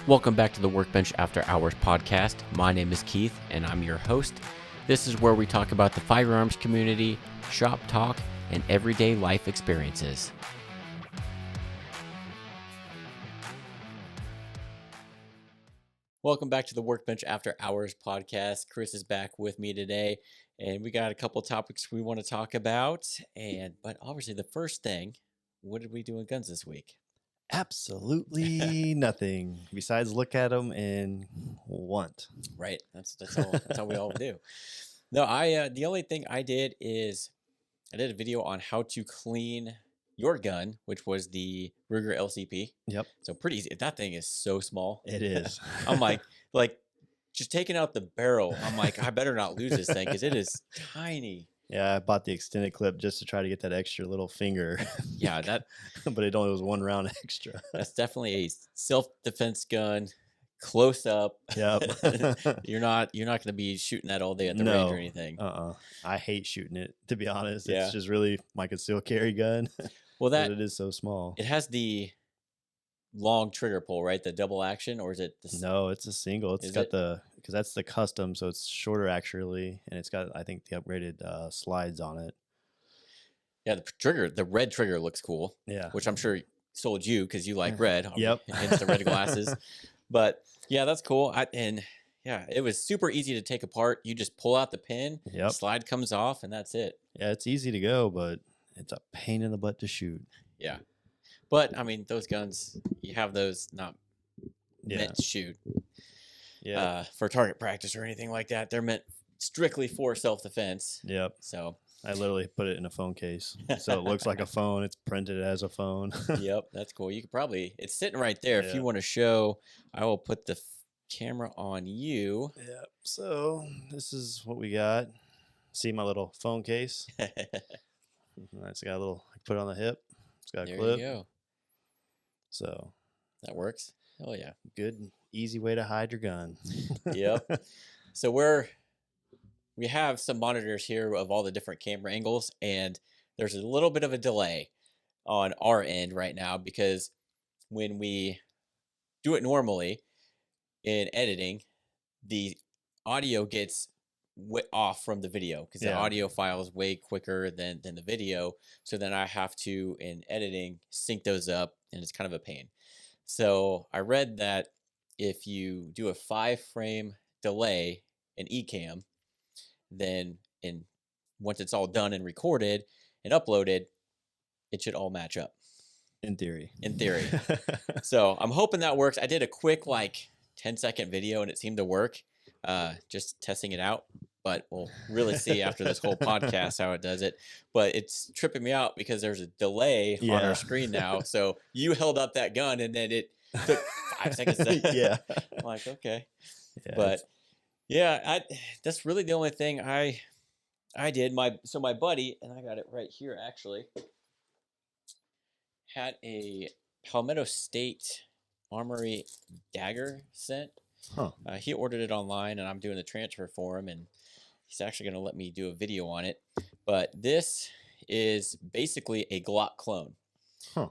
Welcome back to the Workbench After Hours podcast. My name is Keith, and I'm your host. This is where we talk about the firearms community, shop talk, and everyday life experiences. Welcome back to the Workbench After Hours podcast. Chris is back with me today, and we got a couple topics we want to talk about. But obviously, the first thing, what did we do in guns this week? Absolutely nothing besides look at them and want. Right. That's all we all do. No, the only thing I did is I did a video on how to clean your gun, which was the Ruger LCP. Yep. So pretty easy. That thing is so small. It is. I'm like just taking out the barrel. I'm like, I better not lose this thing because it is tiny. Yeah, I bought the extended clip just to try to get that extra little finger. Yeah, but it only was one round extra. That's definitely a self-defense gun, close up. Yep. You're not going to be shooting that all day at the range or anything. I hate shooting it, to be honest. Yeah. It's just really my concealed carry gun. Well, but it is so small. It has the long trigger pull, right? The double action, or is it? No, it's a single. It's got because that's the custom, so it's shorter actually, and it's got, I think, the upgraded slides on it. Yeah, the red trigger looks cool. Yeah, which I'm sure sold you because you like red. Yep, hence the red glasses. But yeah, that's cool. It was super easy to take apart. You just pull out the pin, slide comes off, and that's it. Yeah, it's easy to go, but it's a pain in the butt to shoot. Yeah, but I mean, those guns, you have those not meant to shoot. Yeah, for target practice or anything like that. They're meant strictly for self-defense. Yep. So I literally put it in a phone case, so it looks like a phone. It's printed as a phone. Yep, that's cool. You could probably, it's sitting right there. If you want to show, I will put the camera on you. Yep. So this is what we got. See my little phone case? It's got a little, put it on the hip. It's got a clip. There you go. So that works. Oh yeah. Good, easy way to hide your gun. Yep. So we have some monitors here of all the different camera angles, and there's a little bit of a delay on our end right now because when we do it normally in editing, the audio gets off from the video because the audio file is way quicker than the video. So then I have to, in editing, sync those up, and it's kind of a pain. So I read that if you do a 5-frame delay in eCam, then once it's all done and recorded and uploaded, it should all match up. In theory. So I'm hoping that works. I did a quick 10-second video and it seemed to work, just testing it out. But we'll really see after this whole podcast how it does it. But it's tripping me out because there's a delay on our screen now. So you held up that gun and then it took 5 seconds. I'm like, okay. Yeah, but yeah, that's really the only thing I did. My buddy, and I got it right here actually, had a Palmetto State Armory Dagger sent. He ordered it online, and I'm doing the transfer for him, and he's actually going to let me do a video on it. But this is basically a Glock clone.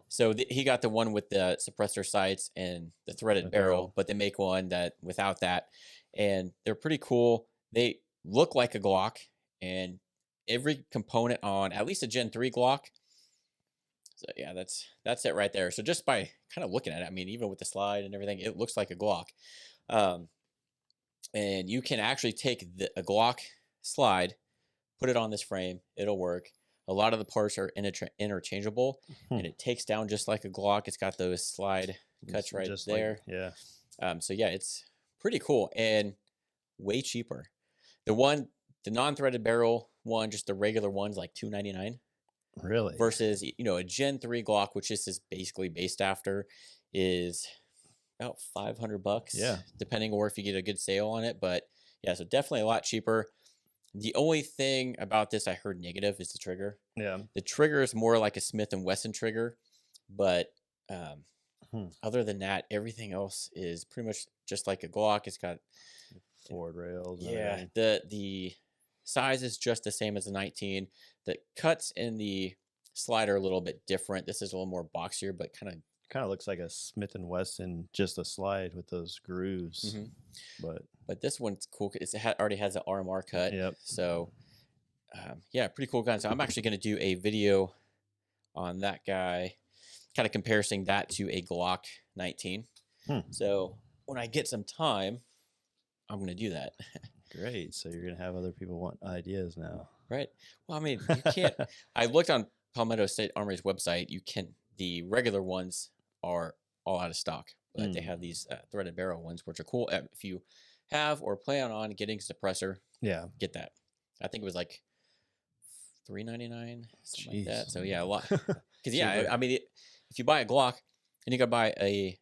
So he got the one with the suppressor sights and the threaded barrel, but they make one that without that, and they're pretty cool. They look like a Glock, and every component on at least a Gen 3 Glock. So yeah, that's it right there. So just by kind of looking at it, I mean, even with the slide and everything, it looks like a Glock. And you can actually take a Glock slide, put it on this frame, it'll work. A lot of the parts are interchangeable, and it takes down just like a Glock. It's got those slide cuts right there. So yeah, it's pretty cool and way cheaper. The non-threaded barrel one, just the regular one's like $299. Really? Versus, a Gen 3 Glock, which this is basically based after, is about $500. Yeah. Depending, or if you get a good sale on it. But yeah, so definitely a lot cheaper. The only thing about this I heard negative is the trigger. Yeah. The trigger is more like a Smith & Wesson trigger, but other than that, everything else is pretty much just like a Glock. It's got forward rails. Yeah. The size is just the same as the 19. The cuts in the slider are a little bit different. This is a little more boxier, but kind of Kind of looks like a Smith and Wesson, just a slide with those grooves. hmm But this one's cool. It already has an RMR cut. yep. So yeah, pretty cool gun. So I'm actually going to do a video on that guy, kind of comparing that to a Glock 19. So when I get some time, I'm going to do that. Great. So you're gonna have other people want ideas now. Right. Well, I mean, you can't. I looked on Palmetto State Armory's website. The regular ones are all out of stock, but they have these threaded barrel ones, which are cool. If you have or plan on getting suppressor, Yeah. get that. I think it was like $3.99, something like that. Jeez. So yeah, a lot. Because yeah, Super. I mean, if you buy a Glock, and you gotta buy a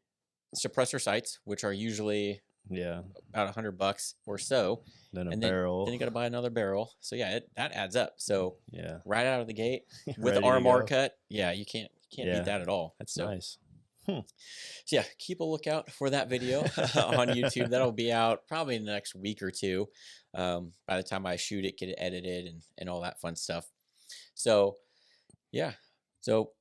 suppressor sights, which are usually Yeah. about $100 or so, Then a and barrel. then you got to buy another barrel. So yeah, that adds up. So Yeah. right out of the gate with Ready to RMR go. cut, yeah, you can't Yeah. beat that at all. That's So, nice. so yeah, keep a lookout for that video on YouTube. That'll be out probably in the next week or two. By the time I shoot it, get it edited, and all that fun stuff. So yeah. So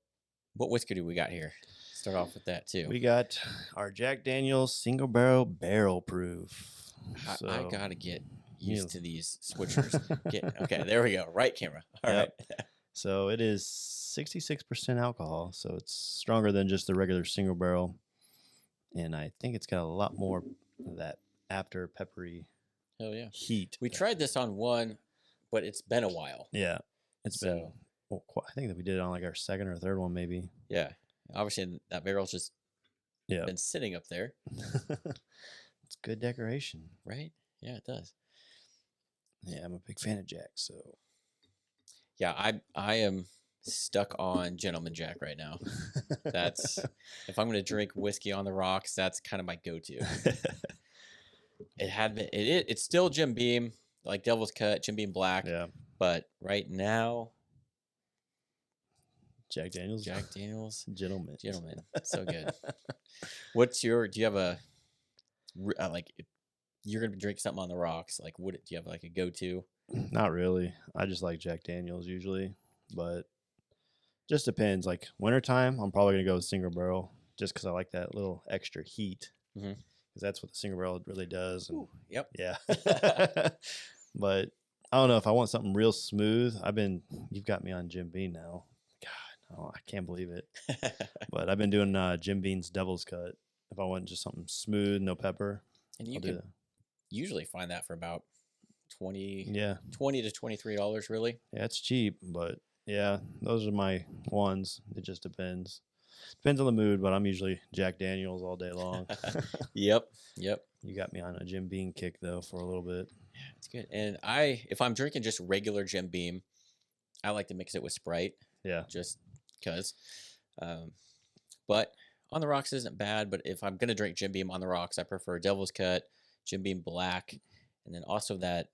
what whiskey do we got here? Start off with that too. We got our Jack Daniel's single barrel proof. I gotta get you- used to these switchers. Okay, there we go. Right camera. All right. Yep. So it is 66% alcohol, so it's stronger than just the regular single barrel, and I think it's got a lot more of that after peppery Hell yeah. heat. We tried this on one, but it's been a while. Yeah, it's been. So Well, I think that we did it on like our second or third one, maybe. yeah, obviously that barrel's just Yeah, been sitting up there, it's good decoration. right? Yeah, it does. Yeah, I'm a big fan of Jack. So Yeah, I am stuck on Gentleman Jack right now. That's if I'm gonna drink whiskey on the rocks, that's kind of my go-to. It had been it's still Jim Beam, like Devil's Cut, Jim Beam Black, yeah, but right now Jack Daniel's. Jack Daniel's Gentleman. so good. Do you have a like if you're gonna drink something on the rocks? Like, do you have like a go-to? Not really. I just like Jack Daniel's usually, but just depends. Like wintertime, I'm probably gonna go with single barrel just because I like that little extra heat. Mhm. Because that's what the single barrel really does. And Yep. yeah. But I don't know if I want something real smooth. You've got me on Jim Beam now. God, I can't believe it. But I've been doing Jim Beam's Devil's Cut. If I want just something smooth, no pepper, And I'll you do can that. usually find that for about $20 Yeah, to $23, really. yeah, it's cheap, but yeah, those are my ones. It just depends. Depends on the mood, but I'm usually Jack Daniels all day long. Yep. You got me on a Jim Beam kick though for a little bit. It's good. And if I'm drinking just regular Jim Beam, I like to mix it with Sprite, Yeah, just because. But on the rocks isn't bad. But if I'm gonna drink Jim Beam on the rocks, I prefer Devil's Cut, Jim Beam Black, and then also the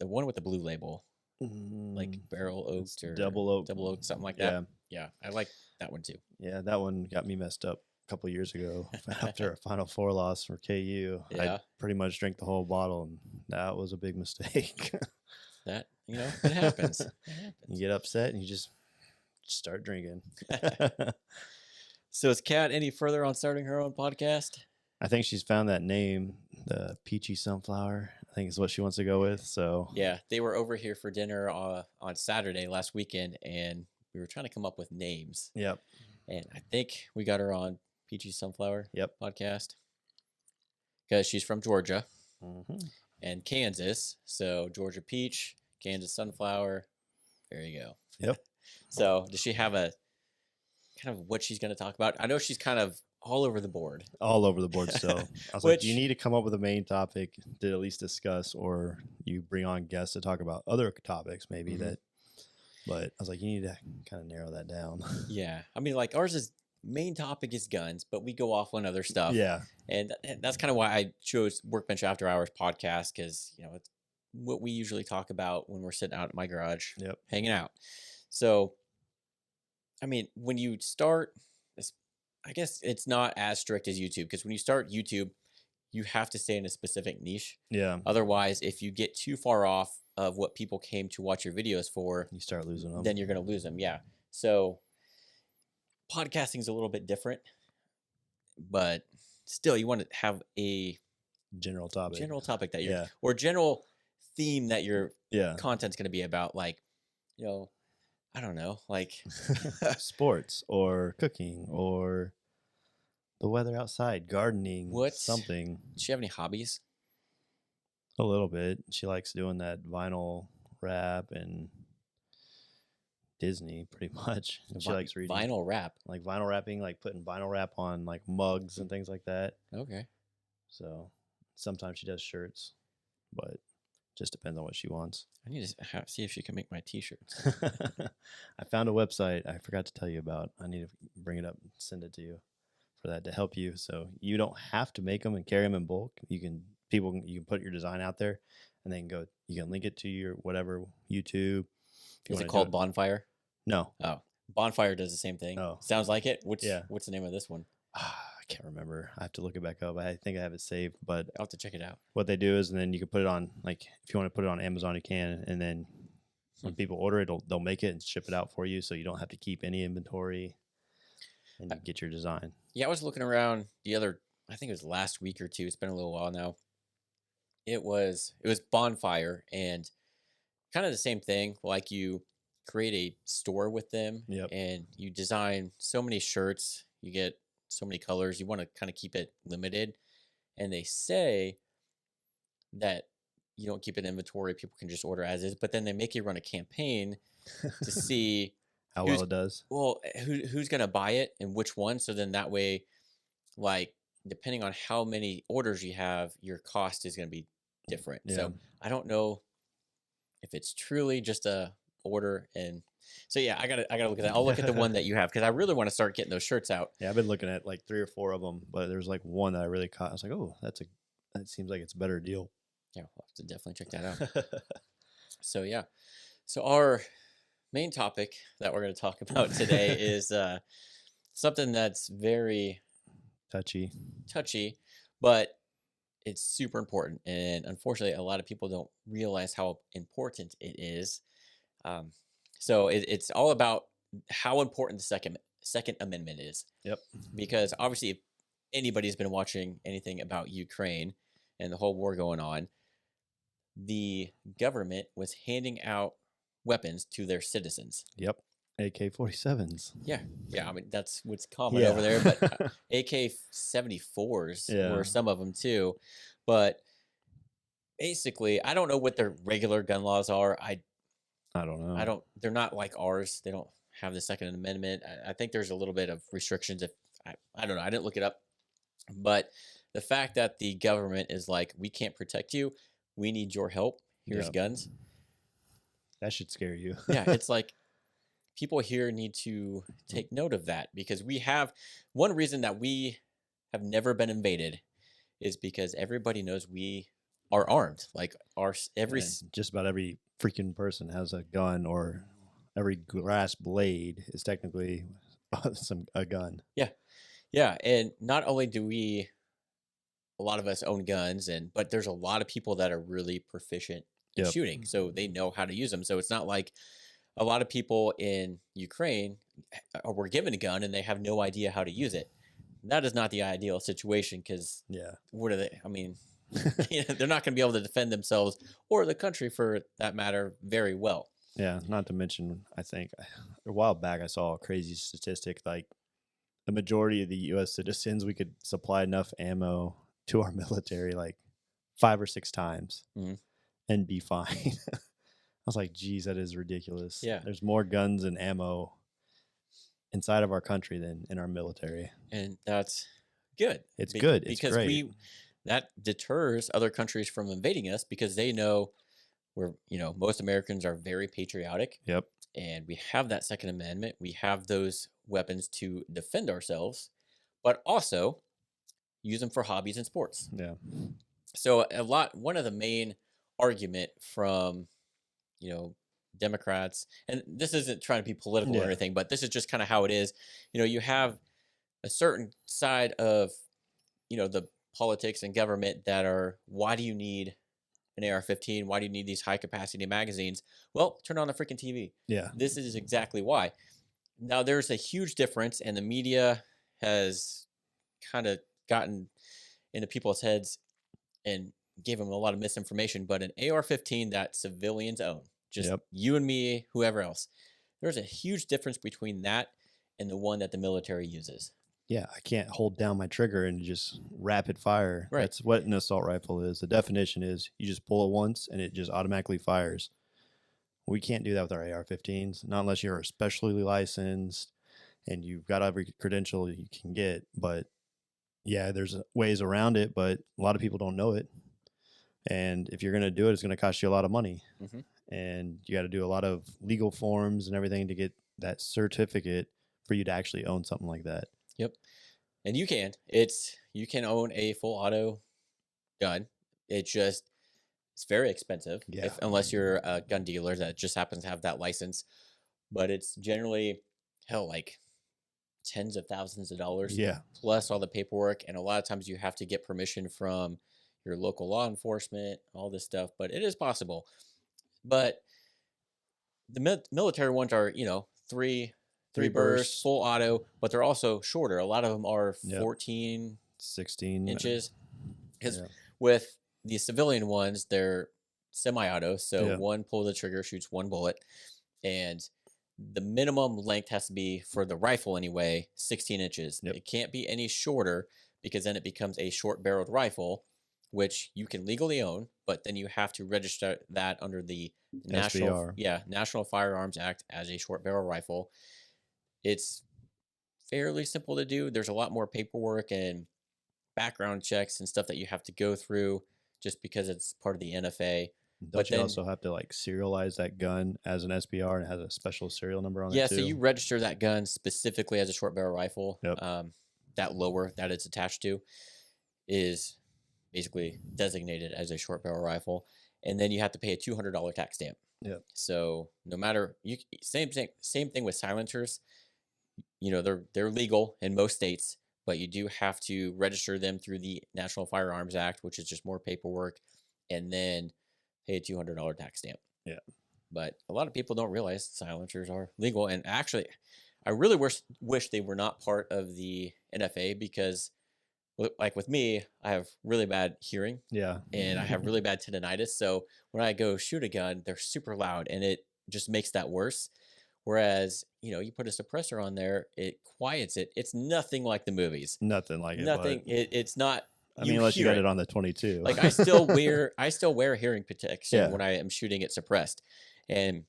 one with the blue label, like barrel it's oaked or double oak. something like Yeah, that. Yeah, I like that one too. yeah, that one got me messed up a couple years ago after a Final Four loss for KU. Yeah. I pretty much drank the whole bottle, and that was a big mistake. That it happens. It happens. You get upset and you just start drinking. So is Kat any further on starting her own podcast? I think she's found that name, the Peachy Sunflower. I think is what she wants to go with. So Yeah, they were over here for dinner on Saturday last weekend, and we were trying to come up with names. yep, And I think we got her on Peachy Sunflower yep. podcast because she's from Georgia hmm and Kansas. So Georgia Peach, Kansas Sunflower. There you go. Yep. So does she have a kind of what she's going to talk about? I know she's kind of all over the board. All over the board still. I was like, you Which- need to come up with a main topic to at least discuss, or you bring on guests to talk about other topics maybe Mhm. that. But I was like, you need to kind of narrow that down. Yeah. I mean, like ours is main topic is guns, but we go off on other stuff. Yeah, And that's kind of why I chose Workbench After Hours podcast because, it's what we usually talk about when we're sitting out at my garage yep, hanging out. So, I mean, when you start, I guess it's not as strict as YouTube because when you start YouTube, you have to stay in a specific niche. yeah. Otherwise, if you get too far off of what people came to watch your videos for, You start losing them. then you're going to lose them. Yeah. So podcasting is a little bit different, but still, you want to have a General topic. that you're, Yeah. or general theme that your Yeah. content's going to be about, like, you know, I don't know, like Sports or cooking or the weather outside, gardening, something. Does she have any hobbies? A little bit. She likes doing that vinyl wrap and Disney, pretty much. And she likes reading. Vinyl wrap. Like vinyl wrapping, like putting vinyl wrap on like mugs and things like that. Okay. So sometimes she does shirts, but just depends on what she wants. I need to see if she can make my t-shirts. I found a website I forgot to tell you about. I need to bring it up and send it to you for that to help you. So you don't have to make them and carry them in bulk. You can put your design out there and then you can link it to your whatever YouTube. Is it called Bonfire? No. Oh, Bonfire does the same thing. Oh. Sounds like it. What's the name of this one? I can't remember. I have to look it back up. I think I have it saved, but I'll have to check it out. What they do is, and then you can put it on, like, if you want to put it on Amazon, you can, and then when people order it, they'll make it and ship it out for you, so you don't have to keep any inventory, and you get your design. Yeah, I was looking around I think it was last week or two. It's been a little while now. It was Bonfire, and kind of the same thing. Like, you create a store with them, and you design so many shirts. You get so many colors. You want to kind of keep it limited, and they say that you don't keep an inventory. People can just order as is, but then they make you run a campaign to see how well it does. Well, who's going to buy it and which one. So then that way, like, depending on how many orders you have, your cost is going to be different. Yeah. So I don't know if it's truly just a order. And so, yeah, I gotta look at that. I'll look at the one that you have, because I really want to start getting those shirts out. Yeah, I've been looking at like 3 or 4 of them, but there's like one that I really caught. I was like, oh, that seems like it's a better deal. Yeah, we'll have to definitely check that out. So, yeah. So our main topic that we're going to talk about today is something that's very touchy, but it's super important. And unfortunately, a lot of people don't realize how important it is. So it's all about how important the Second Amendment is. Yep. Because obviously, if anybody's been watching anything about Ukraine and the whole war going on, the government was handing out weapons to their citizens. Yep. AK-47s. Yeah. I mean, that's what's common over there. But AK-74s were some of them too. But basically, I don't know what their regular gun laws are. I don't know. They're not like ours. They don't have the Second Amendment. I think there's a little bit of restrictions. I don't know. I didn't look it up. But the fact that the government is like, we can't protect you. We need your help. Here's guns. That should scare you. Yeah, it's like, people here need to take note of that, because we have one reason that we have never been invaded is because everybody knows we are armed. Like just about every freaking person has a gun, or every grass blade is technically a gun. Yeah. And not only do a lot of us own guns, but there's a lot of people that are really proficient in shooting, so they know how to use them. So it's not like a lot of people in Ukraine were given a gun and they have no idea how to use it. That is not the ideal situation, because what are they? I mean, they're not going to be able to defend themselves or the country, for that matter, very well. Yeah, not to mention, I think a while back I saw a crazy statistic, like the majority of the U.S. citizens, we could supply enough ammo to our military like 5 or 6 times and be fine. I was like, geez, that is ridiculous. Yeah. There's more guns and ammo inside of our country than in our military. And that's good. It's good. It's because great. That deters other countries from invading us, because they know most Americans are very patriotic. Yep. And we have that Second Amendment. We have those weapons to defend ourselves, but also use them for hobbies and sports. Yeah. So one of the main argument from, Democrats, and this isn't trying to be political or anything, but this is just kind of how it is. You have a certain side of, the politics and government that are, why do you need an AR-15? Why do you need these high capacity magazines? Well, turn on the freaking TV. Yeah. This is exactly why. Now there's a huge difference, and the media has kind of gotten into people's heads and gave them a lot of misinformation. But an AR-15 that civilians own, just Yep. you and me, whoever else, there's a huge difference between that and the one that the military uses. Yeah, I can't hold down my trigger and just rapid fire. Right. That's what an assault rifle is. The definition is you just pull it once and it just automatically fires. We can't do that with our AR-15s, not unless you're especially licensed and you've got every credential you can get. But yeah, there's ways around it, but a lot of people don't know it. And if you're going to do it, it's going to cost you a lot of money. Mm-hmm. And you got to do a lot of legal forms and everything to get that certificate for you to actually own something like that. Yep. And you can. You can own a full auto gun. It's very expensive. Yeah. Unless you're a gun dealer that just happens to have that license. But it's generally like tens of thousands of dollars. Yeah. Plus all the paperwork. And a lot of times you have to get permission from your local law enforcement, all this stuff. But it is possible. But the military ones are, three bursts, full auto, but they're also shorter. A lot of them are 14, 16 inches. Because with the civilian ones, they're semi-auto. So one pull of the trigger shoots one bullet. And the minimum length has to be, for the rifle anyway, 16 inches. Yep. It can't be any shorter because then it becomes a short-barreled rifle, which you can legally own, but then you have to register that under the National Firearms Act as a short barrel rifle. It's fairly simple to do. There's a lot more paperwork and background checks and stuff that you have to go through just because it's part of the NFA. Don't you also have to serialize that gun as an SBR and it has a special serial number on it too? Yeah, so you register that gun specifically as a short barrel rifle. Yep. That lower that it's attached to is basically designated as a short barrel rifle, and then you have to pay a $200 tax stamp. Yeah. So no matter same thing with silencers. They're legal in most states, but you do have to register them through the National Firearms Act, which is just more paperwork, and then pay a $200 tax stamp. Yeah. But a lot of people don't realize silencers are legal, and actually, I really wish they were not part of the NFA because, like with me, I have really bad hearing. Yeah. And I have really bad tendonitis. So when I go shoot a gun, they're super loud and it just makes that worse. Whereas, you put a suppressor on there, it quiets it. It's nothing like the movies. Nothing like it. Nothing. It's not. I mean, unless you got it on the 22. Like I still wear hearing protection when I am shooting it suppressed. And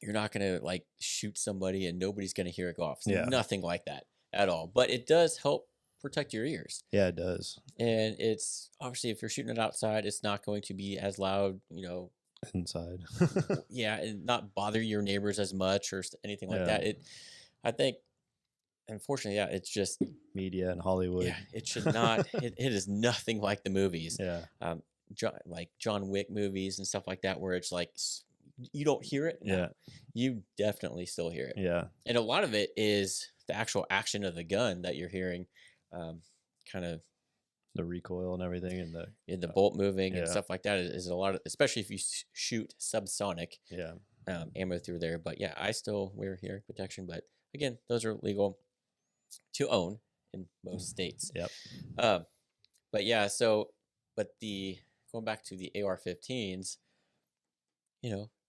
you're not going to shoot somebody and nobody's going to hear it go off. It's nothing like that at all. But it does help protect your ears. Yeah, it does. And it's obviously, if you're shooting it outside, it's not going to be as loud, inside. and not bother your neighbors as much or anything like that. I think, unfortunately, it's just media and Hollywood. Yeah, it should not. it is nothing like the movies. Yeah. John Wick movies and stuff like that, where it's you don't hear it. No, you definitely still hear it. Yeah. And a lot of it is the actual action of the gun that you're hearing, kind of the recoil and everything, and the bolt moving and stuff like that is a lot of, especially if you shoot subsonic ammo through there. But yeah, I still wear hearing protection, but again, those are legal to own in most states. Yep. But yeah, going back to the AR-15s,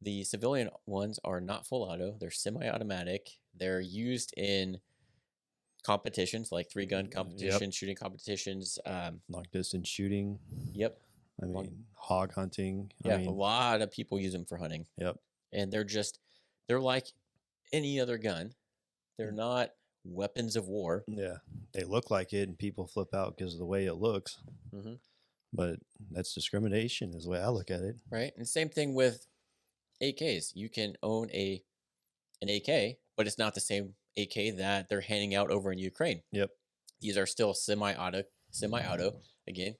the civilian ones are not full auto. They're semi-automatic. They're used in competitions like 3-gun competitions, shooting competitions, long distance shooting. Yep. I mean, hog hunting. Yeah, a lot of people use them for hunting. Yep. And they're like any other gun. They're not weapons of war. Yeah. They look like it and people flip out because of the way it looks. Mm-hmm. But that's discrimination is the way I look at it. Right. And same thing with AKs. You can own an AK, but it's not the same AK that they're handing out over in Ukraine. Yep. These are still semi-auto. Again,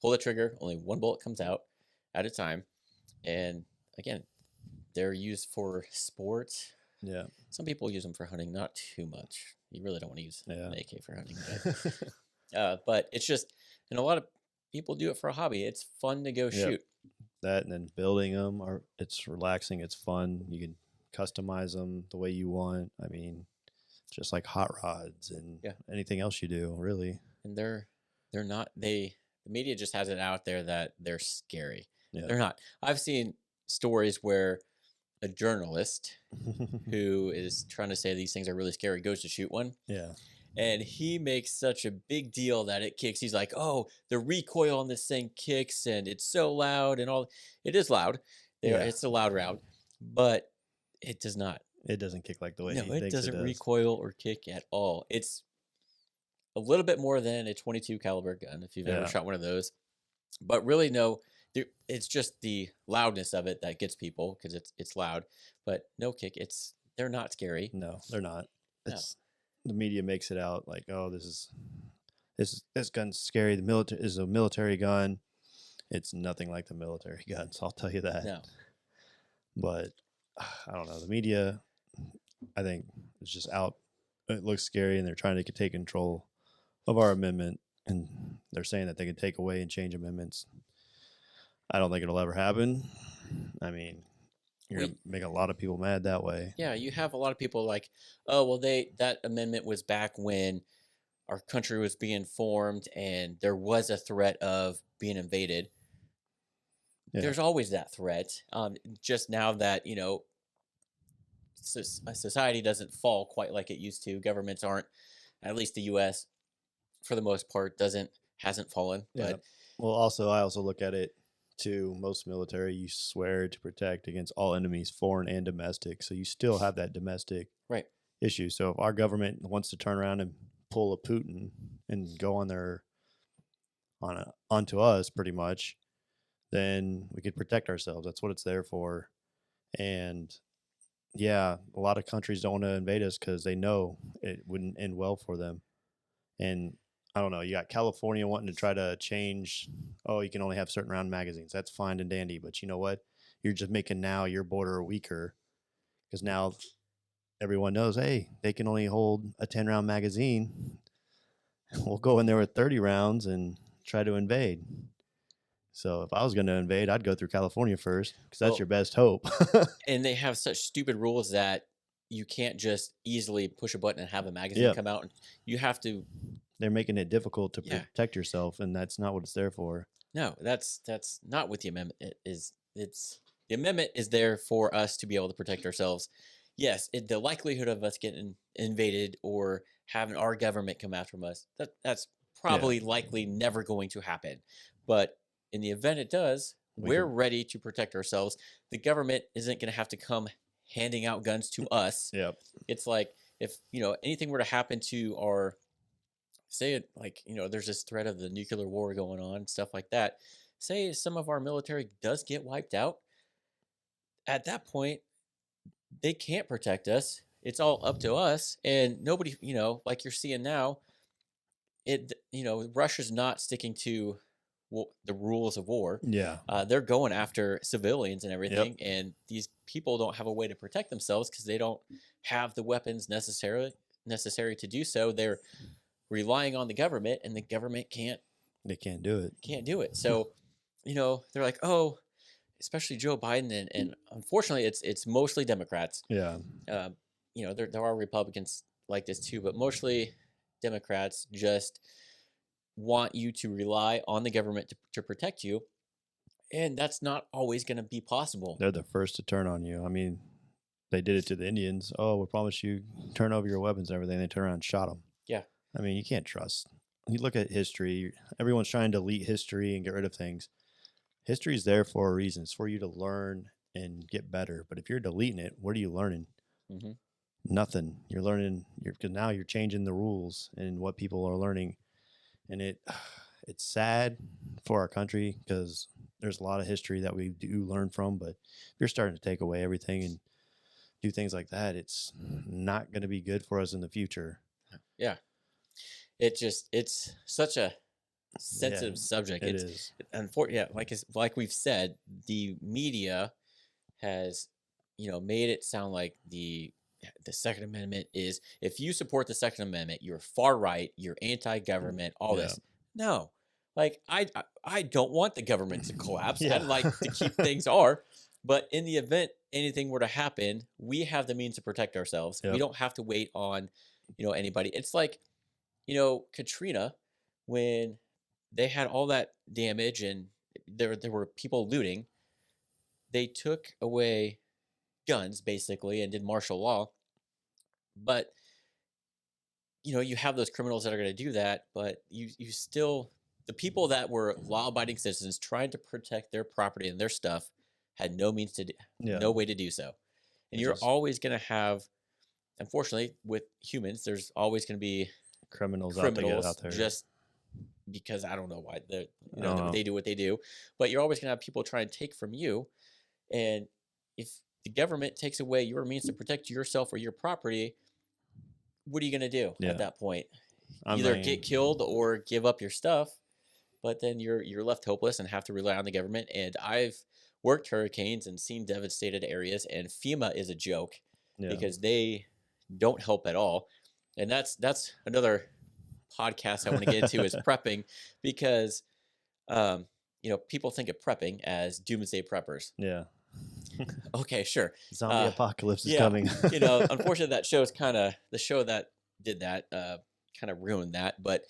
pull the trigger, only one bullet comes out at a time. And again, they're used for sports. Yeah. Some people use them for hunting, not too much. You really don't want to use an AK for hunting. But it's just, and a lot of people do it for a hobby. It's fun to go shoot. That, and then building them, it's relaxing. It's fun. You can customize them the way you want. I mean, just like hot rods and Yeah. anything else you do, really. And they're not the media just has it out there that they're scary. Yeah. They're not. I've seen stories where a journalist who is trying to say these things are really scary goes to shoot one, Yeah. and he makes such a big deal that it kicks. He's like, "Oh, the recoil on this thing kicks, and it's so loud and all." It is loud. Yeah. It's a loud round, but it does not. It doesn't kick like the way No, he it thinks it doesn't does. recoil or kick at all. It's a little bit more than a 22 caliber gun if you've ever Yeah. shot one of those, but really no. It's just the loudness of it that gets people because it's loud, but no kick. They're not scary. No, they're not. No. It's the media makes it out like, oh, this gun's scary. The military is a military gun. It's nothing like the military guns. I'll tell you that. No. But I don't know. The media, I think, is just out. It looks scary, and they're trying to take control of our amendment, and they're saying that they can take away and change amendments. I don't think it'll ever happen. I mean, you're gonna make a lot of people mad that way. Yeah, you have a lot of people like, oh well, that amendment was back when our country was being formed and there was a threat of being invaded. Yeah. There's always that threat. Just now that society doesn't fall quite like it used to. Governments aren't, at least the U.S. for the most part hasn't fallen. Yeah. But Well, I also look at it too. Most military, you swear to protect against all enemies, foreign and domestic. So you still have that domestic right. issue. So if our government wants to turn around and pull a Putin and go onto us pretty much, then we could protect ourselves. That's what it's there for. And yeah, a lot of countries don't want to invade us because they know it wouldn't end well for them. And I don't know, you got California wanting to try to change, oh, you can only have certain round magazines. That's fine and dandy. But you know what? You're just making now your border weaker because now everyone knows, hey, they can only hold a 10-round magazine. We'll go in there with 30 rounds and try to invade. So if I was going to invade, I'd go through California first because that's your best hope. And they have such stupid rules that you can't just easily push a button and have a magazine come out. You have to. They're making it difficult to protect yourself, and that's not what it's there for. No, that's not what the amendment is. The amendment is there for us to be able to protect ourselves. Yes, the likelihood of us getting invaded or having our government come after us, that's probably likely never going to happen. But in the event it does, we're ready to protect ourselves. The government isn't going to have to come handing out guns to us. Yep. It's like if anything were to happen to our, say it like there's this threat of the nuclear war going on, stuff like that. Say some of our military does get wiped out. At that point, they can't protect us. It's all up to us, and nobody, like you're seeing now. Russia's not sticking to the rules of war. Yeah. They're going after civilians and everything, and these people don't have a way to protect themselves because they don't have the weapons necessary to do so. They're relying on the government, and the government can't. They can't do it. Can't do it. So, they're like, oh, especially Joe Biden, and unfortunately, it's mostly Democrats. Yeah. There are Republicans like this too, but mostly Democrats just want you to rely on the government to protect you, and that's not always going to be possible. They're the first to turn on you. I mean, they did it to the Indians. Oh, we promise you turn over your weapons and everything. They turned around and shot them. Yeah. I mean, you can't trust. You look at history. Everyone's trying to delete history and get rid of things. History is there for a reason. It's for you to learn and get better. But if you're deleting it, what are you learning? Mm-hmm. Nothing. You're learning because now you're changing the rules and what people are learning. And it's sad for our country because there's a lot of history that we do learn from. But if you're starting to take away everything and do things like that, it's not going to be good for us in the future. Yeah. It's such a sensitive subject. It is. Unfortunately, like we've said, the media has, made it sound like the Second Amendment is, if you support the Second Amendment, you're far right, you're anti-government, all this. No, like I don't want the government to collapse. I'd like to keep things but in the event anything were to happen, we have the means to protect ourselves. We don't have to wait on anybody. It's like, Katrina, when they had all that damage and there were people looting, they took away guns basically and did martial law. But you have those criminals that are going to do that, but you still, the people that were law-abiding citizens trying to protect their property and their stuff had no means to do, Yeah. no way to do so. And Which you're is always going to have, unfortunately, with humans, there's always going to be criminals criminals out there. just because I don't know why they I don't know. they do what they do, but you're always going to have people try and take from you. And if the government takes away your means to protect yourself or your property, what are you going to do Yeah. at that point? I Either mean, get killed or give up your stuff, but then you're left hopeless and have to rely on the government. And I've worked hurricanes and seen devastated areas, and FEMA is a joke yeah. because they don't help at all. And that's another podcast I want to get into is prepping, because people think of prepping as doomsday preppers. Yeah. Okay, sure. Zombie apocalypse is yeah, coming. Unfortunately, that show's kind of the show that did that kind of ruined that. But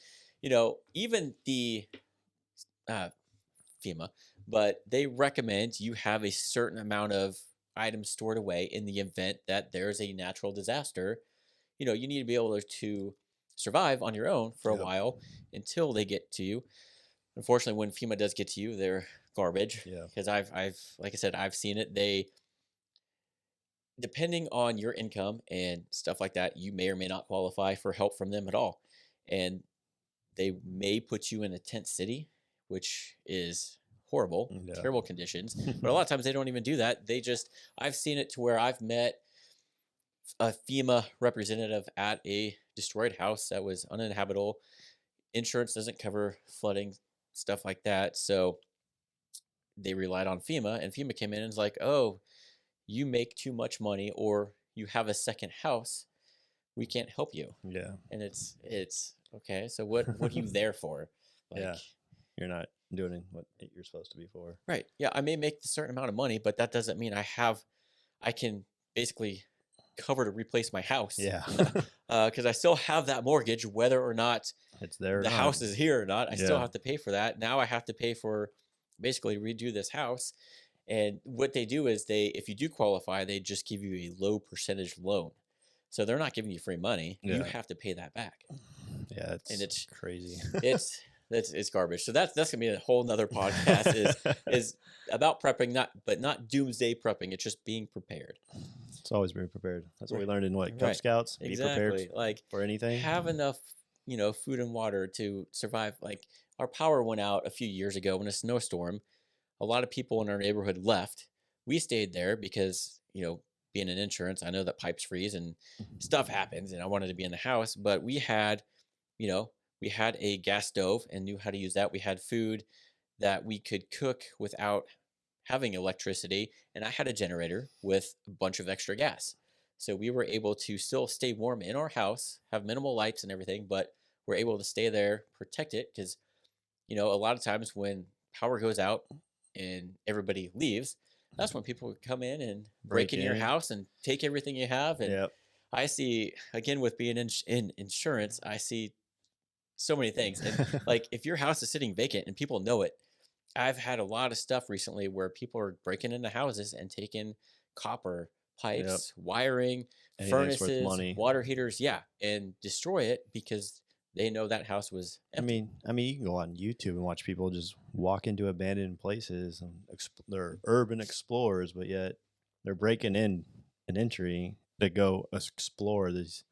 even the FEMA, but they recommend you have a certain amount of items stored away in the event that there's a natural disaster. You need to be able to survive on your own for a Yep. while until they get to you. Unfortunately, when FEMA does get to you, they're garbage. Yeah. Because I've like I said, I've seen it. They, depending on your income and stuff like that, you may or may not qualify for help from them at all. And they may put you in a tent city, which is horrible, Yeah. terrible conditions. But a lot of times they don't even do that. I've seen it to where I've met a FEMA representative at a destroyed house that was uninhabitable. Insurance doesn't cover flooding, stuff like that. So they relied on FEMA, and FEMA came in and was like, oh, you make too much money or you have a second house, we can't help you. Yeah. And it's okay. So what are you there for? Yeah. You're not doing what you're supposed to be for. Right. Yeah. I may make a certain amount of money, but that doesn't mean I can basically cover to replace my house. Yeah. Because I still have that mortgage, whether or not It's there. the house is here or not. I still Yeah. have to pay for that. Now I have to pay for basically redo this house. And what they do is if you do qualify, they just give you a low percentage loan. So they're not giving you free money. You Yeah. have to pay that back. Yeah. it's crazy. It's garbage. So that's gonna be a whole nother podcast is about prepping, not doomsday prepping. It's just being prepared. It's always being prepared. That's what we learned in Cub Right. Scouts. Be Exactly. prepared Like for anything. have enough, food and water to survive. Like our power went out a few years ago in a snowstorm. A lot of people in our neighborhood left. We stayed there because, being in insurance, I know that pipes freeze and stuff happens, and I wanted to be in the house. But we had a gas stove and knew how to use that. We had food that we could cook without having electricity, and I had a generator with a bunch of extra gas. So we were able to still stay warm in our house, have minimal lights and everything, but we're able to stay there, protect it, because, a lot of times when power goes out and everybody leaves, that's when people would come in and break in your house and take everything you have. And Yep. I see, again, with being in insurance, I see so many things. And like if your house is sitting vacant and people know it, I've had a lot of stuff recently where people are breaking into houses and taking copper pipes, wiring, Anything that's worth furnaces, money. water heaters, and destroy it because they know that house was empty. I mean, you can go on YouTube and watch people just walk into abandoned places and they're urban explorers, but yet they're breaking in an entry to go explore these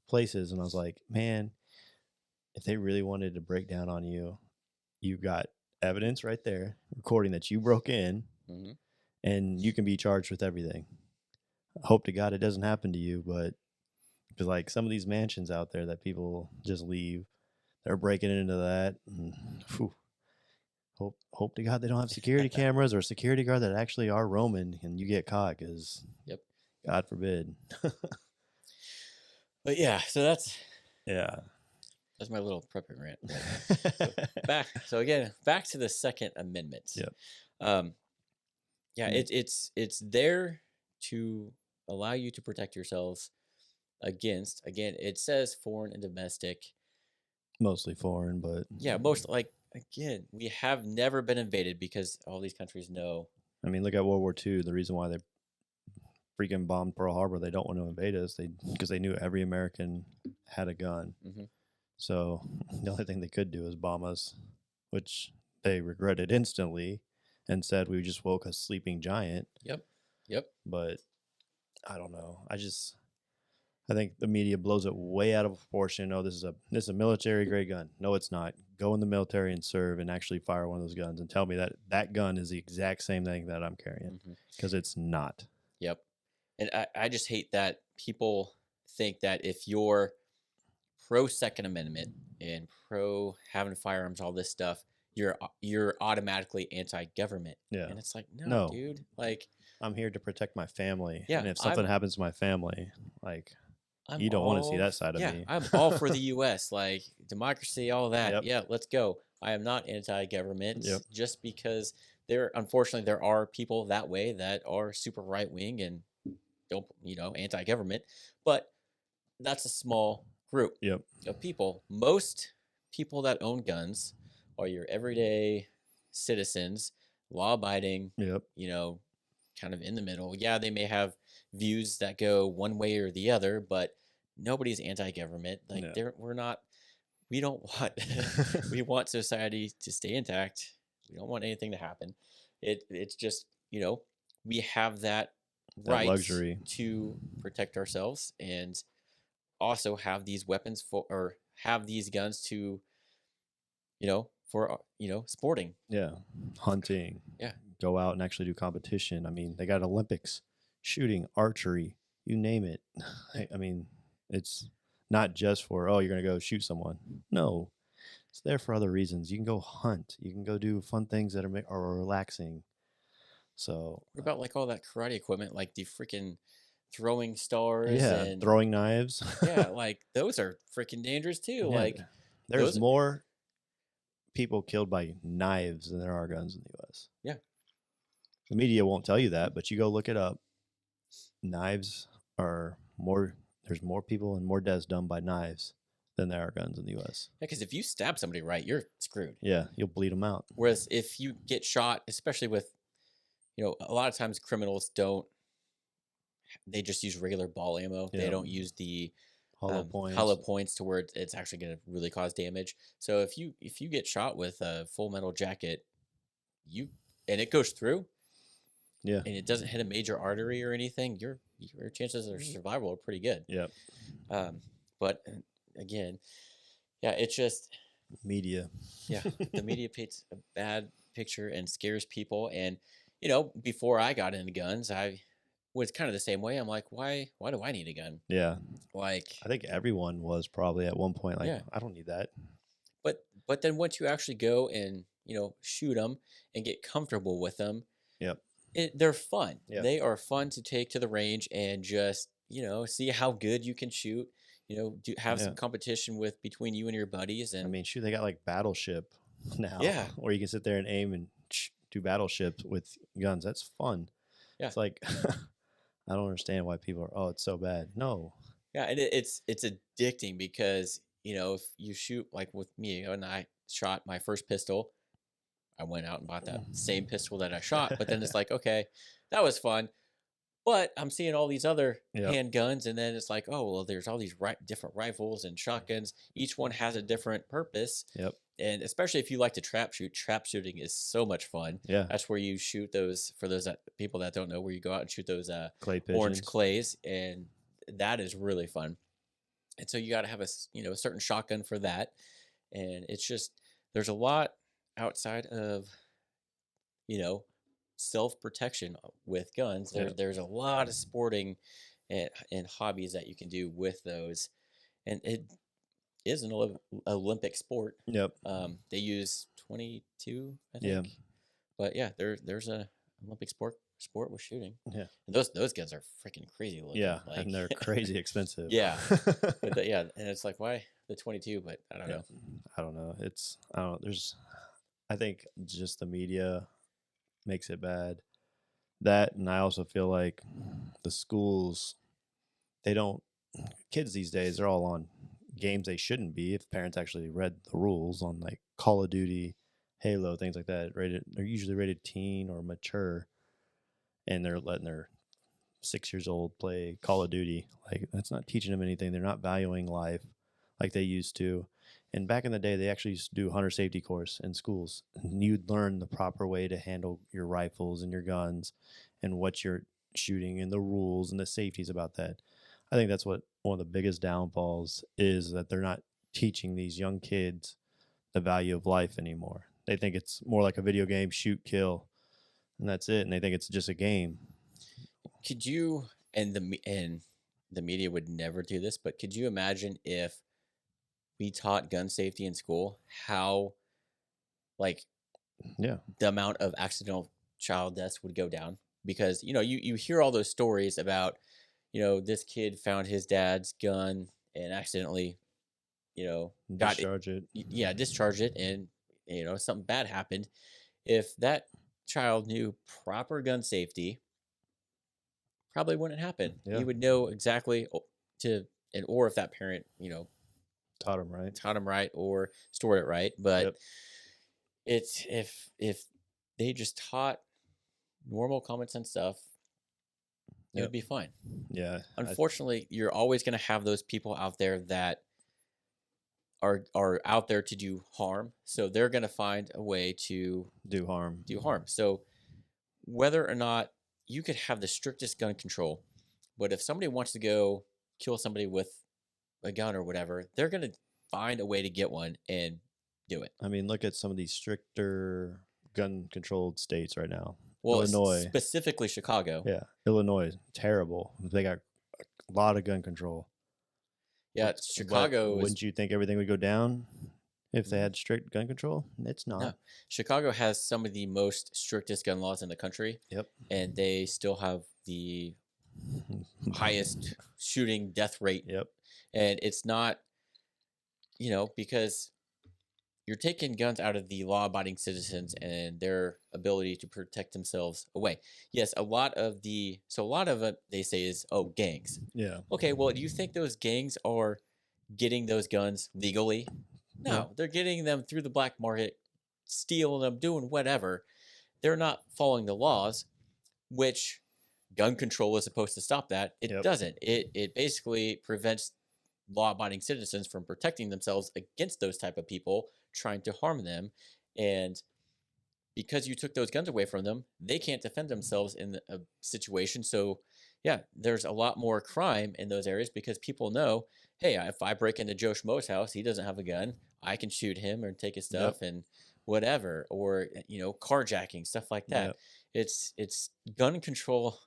places. And I was like, man, if they really wanted to break down on you, you got evidence right there, recording that you broke in, Mhm. and you can be charged with everything. I hope to God it doesn't happen to you, but because like some of these mansions out there that people just leave, they're breaking into that. And, hope to God they don't have security cameras or a security guard that actually are roaming and you get caught, because God forbid. But yeah, so that's Yeah. my little prepping rant. So again, back to the Second Amendment. Yep. It's there to allow you to protect yourselves against. Again, it says foreign and domestic. Mostly foreign, but Yeah, most like again, we have never been invaded because all these countries know. I mean, look at World War II. The reason why they freaking bombed Pearl Harbor, they don't want to invade us. Because they knew every American had a gun. Hmm. So the only thing they could do is bomb us, which they regretted instantly and said we just woke a sleeping giant. Yep. Yep. But I don't know. I think the media blows it way out of proportion. Oh, this is a military grade gun. No, it's not. Go in the military and serve and actually fire one of those guns and tell me that that gun is the exact same thing that I'm carrying, Hmm. because it's not. Yep. And I just hate that people think that if you're pro Second Amendment and pro having firearms, all this stuff, you're automatically anti-government. Yeah. And it's like, no, No. dude. Like, I'm here to protect my family. Yeah, And if something happens to my family, like, I'm you don't want to see all that side of yeah, me. I'm all for the U.S. Like democracy, all that. Yep. Yeah, let's go. I am not anti-government. Yep. Just because unfortunately there are people that way that are super right wing and don't anti-government, but that's a small group Yep. of people. Most people that own guns are your everyday citizens, law-abiding. Yep. Kind of in the middle. Yeah, they may have views that go one way or the other, but nobody's anti-government. Like No. we're not. We don't want. We want society to stay intact. We don't want anything to happen. It's just we have that That right luxury. to protect ourselves and also have these weapons or have these guns to for sporting. Yeah. Hunting. Yeah. Go out and actually do competition. I mean, they got Olympics, shooting, archery, you name it. I mean, it's not just for, oh, you're going to go shoot someone. No, it's there for other reasons. You can go hunt. You can go do fun things that are relaxing. So, What about like all that karate equipment, like the freaking throwing stars yeah, and throwing knives. yeah, like those are freaking dangerous too. Yeah, Like there's those, more people killed by knives than there are guns in the U.S. Yeah. The media won't tell you that, but you go look it up. Knives are more. There's more people and more deaths done by knives than there are guns in the U.S. because if you stab somebody right, you're screwed. Yeah, you'll bleed them out. Whereas if you get shot, especially with a lot of times criminals don't. They just use regular ball ammo. They Yeah. don't use the Hollow points. hollow points to where it's actually going to really cause damage. So if you get shot with a full metal jacket, and it goes through, Yeah. and it doesn't hit a major artery or anything, your chances of survival are pretty good. Yep. But again, yeah, it's just Media. yeah, the media paints a bad picture and scares people. And before I got into guns, I was kind of the same way. I'm like, why do I need a gun? Yeah. Like, I think everyone was probably at one point like, Yeah. I don't need that. but then once you actually go and shoot them and get comfortable with them, Yep. they're fun. Yeah. They are fun to take to the range and just see how good you can shoot. Have some Yeah. competition between you and your buddies. And I mean, shoot, they got like Battleship now. Yeah. Where you can sit there and aim and do Battleships with guns. That's fun. Yeah. It's like, I don't understand why people are, oh, it's so bad. No. yeah, and it's addicting because if you shoot like with me, and I shot my first pistol, I went out and bought that same pistol that I shot. But then it's like, okay, that was fun. But I'm seeing all these other Yep. handguns, and then it's like, oh, well, there's all these different rifles and shotguns. Each one has a different purpose. Yep. And especially if you like to trap shooting is so much fun. Yeah. That's where you shoot those, for those people that don't know, where you go out and shoot those Clay pigeons. orange clays, and that is really fun. And so you got to have a certain shotgun for that. And it's just, there's a lot outside of, self-protection with guns. Yeah. There's a lot of sporting and hobbies that you can do with those. And it is an Olympic sport. Yep. They use 22, I think. Yeah. But yeah, there's a Olympic sport with shooting. Yeah. And those guns are freaking crazy looking. Yeah. Like, And they're crazy expensive. Yeah. But yeah, and it's like, why the 22? But I don't know. I don't know. I think just the media makes it bad. That, and I also feel like the schools, they don't kids these days are all on games they shouldn't be if parents actually read the rules on like Call of Duty, Halo, things like that. They're usually rated teen or mature, and they're letting their 6 years old play Call of Duty. Like that's not teaching them anything. They're not valuing life like they used to. And back in the day, they actually used to do hunter safety course in schools. And you'd learn the proper way to handle your rifles and your guns and what you're shooting and the rules and the safeties about that. I think that's what one of the biggest downfalls is, that they're not teaching these young kids the value of life anymore. They think it's more like a video game, shoot, kill, and that's it. And they think it's just a game. Could you, and the media would never do this, but could you imagine if we taught gun safety in school, how like Yeah. the amount of accidental child deaths would go down? Because you hear all those stories about, this kid found his dad's gun and accidentally, got it, Discharge it. yeah, discharged it, and something bad happened. If that child knew proper gun safety, probably wouldn't happen. Yeah. He would know exactly or if that parent, Taught them right. taught him right or stored it right. But Yep. it's if they just taught normal common sense stuff, it Yep. would be fine. Yeah. Unfortunately, you're always going to have those people out there that are out there to do harm. So they're going to find a way to do harm. do harm. So whether or not you could have the strictest gun control, but if somebody wants to go kill somebody with a gun or whatever, they're going to find a way to get one and do it. I mean, look at some of these stricter gun controlled states right now. Well, Illinois. specifically Chicago. Yeah. Illinois, terrible. They got a lot of gun control. Yeah, Chicago is, Wouldn't you think everything would go down if they had strict gun control? It's not. no. Chicago has some of the most strictest gun laws in the country. Yep. And they still have the highest shooting death rate. Yep. And it's not, because you're taking guns out of the law-abiding citizens and their ability to protect themselves away. Yes, a lot of it they say is, gangs. Yeah. Okay, well, do you think those gangs are getting those guns legally? No, No. they're getting them through the black market, stealing them, doing whatever. They're not following the laws, which gun control is supposed to stop that. It Yep. doesn't. It basically prevents law-abiding citizens from protecting themselves against those type of people trying to harm them. And because you took those guns away from them, they can't defend themselves in a situation. So yeah, there's a lot more crime in those areas because people know, hey, if I break into Joe Schmo's house, he doesn't have a gun, I can shoot him or take his stuff and whatever, or carjacking, stuff like that. Yep. It's gun control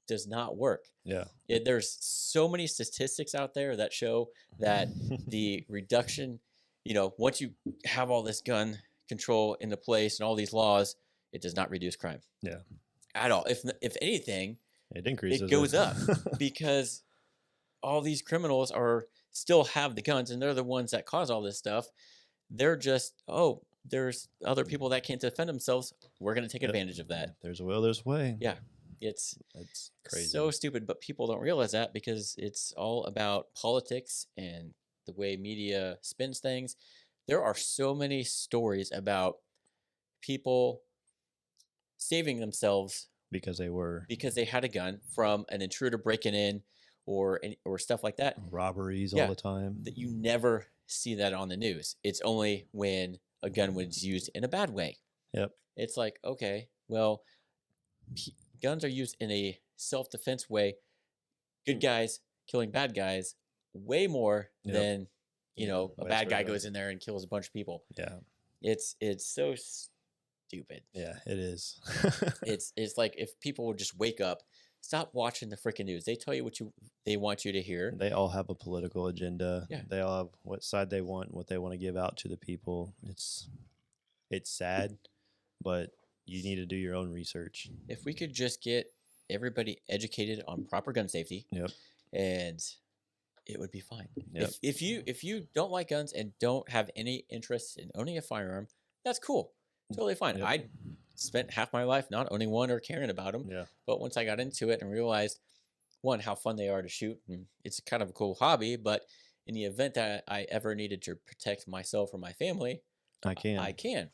does not work. Yeah. There's so many statistics out there that show that the reduction, once you have all this gun control into place and all these laws, it does not reduce crime. Yeah. At all. If anything, It increases. it goes up because all these criminals still have the guns and they're the ones that cause all this stuff. They're just, there's other people that can't defend themselves. We're going to take advantage of that. There's a will, there's a way. Yeah. It's crazy. so stupid, but people don't realize that because it's all about politics and the way media spins things. There are so many stories about people saving themselves because they had a gun from an intruder breaking in or stuff like that. Robberies Yeah. all the time. That you never see that on the news. It's only when a gun was used in a bad way. Yep. It's like, okay, well, guns are used in a self-defense way. Good guys killing bad guys way more than a Vice bad guy versa. goes in there and kills a bunch of people. Yeah. It's so stupid. Yeah, it is. It's like if people would just wake up, stop watching the freaking news. They tell you what they want you to hear. They all have a political agenda. Yeah. They all have what side they want, what they want to give out to the people. It's sad, but you need to do your own research. If we could just get everybody educated on proper gun safety, Yep. and it would be fine. Yep. If you don't like guns and don't have any interest in owning a firearm, that's cool. Totally fine. Yep. I spent half my life not owning one or caring about them. Yeah. But once I got into it and realized one, how fun they are to shoot, and it's kind of a cool hobby. But in the event that I ever needed to protect myself or my family, I I can. can.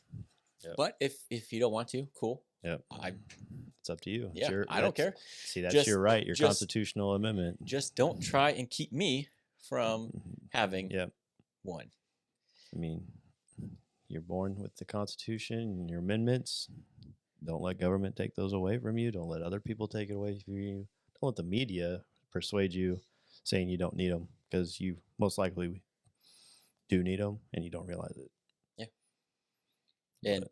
Yep. But if you don't want to, cool. Yep. I It's up to you. It's Yeah, your, I don't care. see, that's Just your right, your just constitutional amendment. just don't try and keep me from having Yep. one. I mean, you're born with the Constitution and your amendments. Don't let government take those away from you. Don't let other people take it away from you. Don't let the media persuade you saying you don't need them, because you most likely do need them and you don't realize it. Yeah. And But,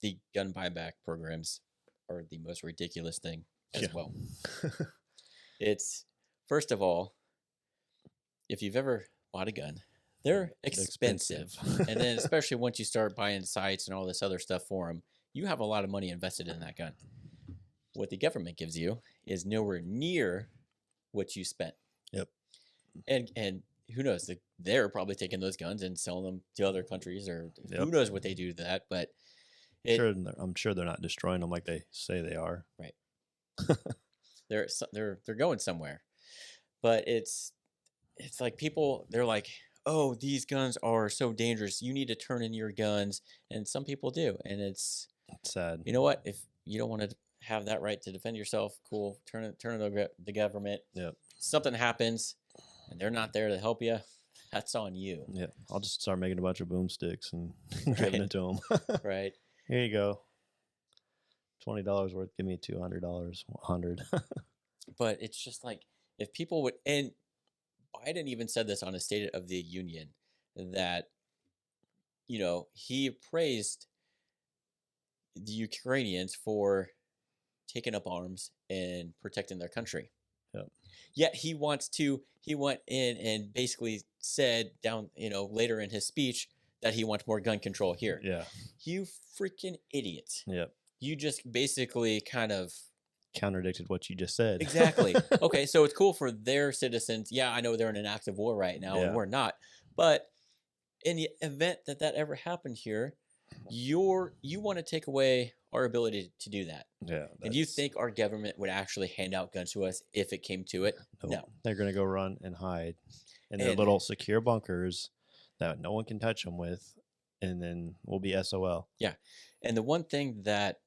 the gun buyback programs are the most ridiculous thing as yeah. well. It's, first of all, if you've ever bought a gun, they're expensive. And then especially once you start buying sights and all this other stuff for them, you have a lot of money invested in that gun. What the government gives you is nowhere near what you spent. Yep. And who knows? They're probably taking those guns and selling them to other countries, or who Yep. knows what they do to that. But I'm sure they're not destroying them like they say they are. right, they're going somewhere. But it's like people, they're like, oh, these guns are so dangerous. You need to turn in your guns, and some people do. And it's sad. You know what? If you don't want to have that right to defend yourself, cool. Turn it to the government. Yep. Something happens, and they're not there to help you. That's on you. Yeah. I'll just start making a bunch of boomsticks and Right. giving it to them. Right. Here you go. $20 worth. Give me $200. 100. But it's just like, if people would, and Biden even said this on a State of the Union, that, he praised the Ukrainians for taking up arms and protecting their country. Yep. Yet he went in and basically said down, later in his speech, that he wants more gun control here. Yeah. You freaking idiot. Yep. You just basically kind of Contradicted what you just said. Exactly. Okay, so it's cool for their citizens. Yeah, I know they're in an active war right now, Yeah. and we're not. But in the event that ever happened here, you want to take away our ability to do that. Yeah. And you think our government would actually hand out guns to us if it came to it? No. They're going to go run and hide in their And- little secure bunkers that no one can touch them with, and then we'll be SOL. And the one thing that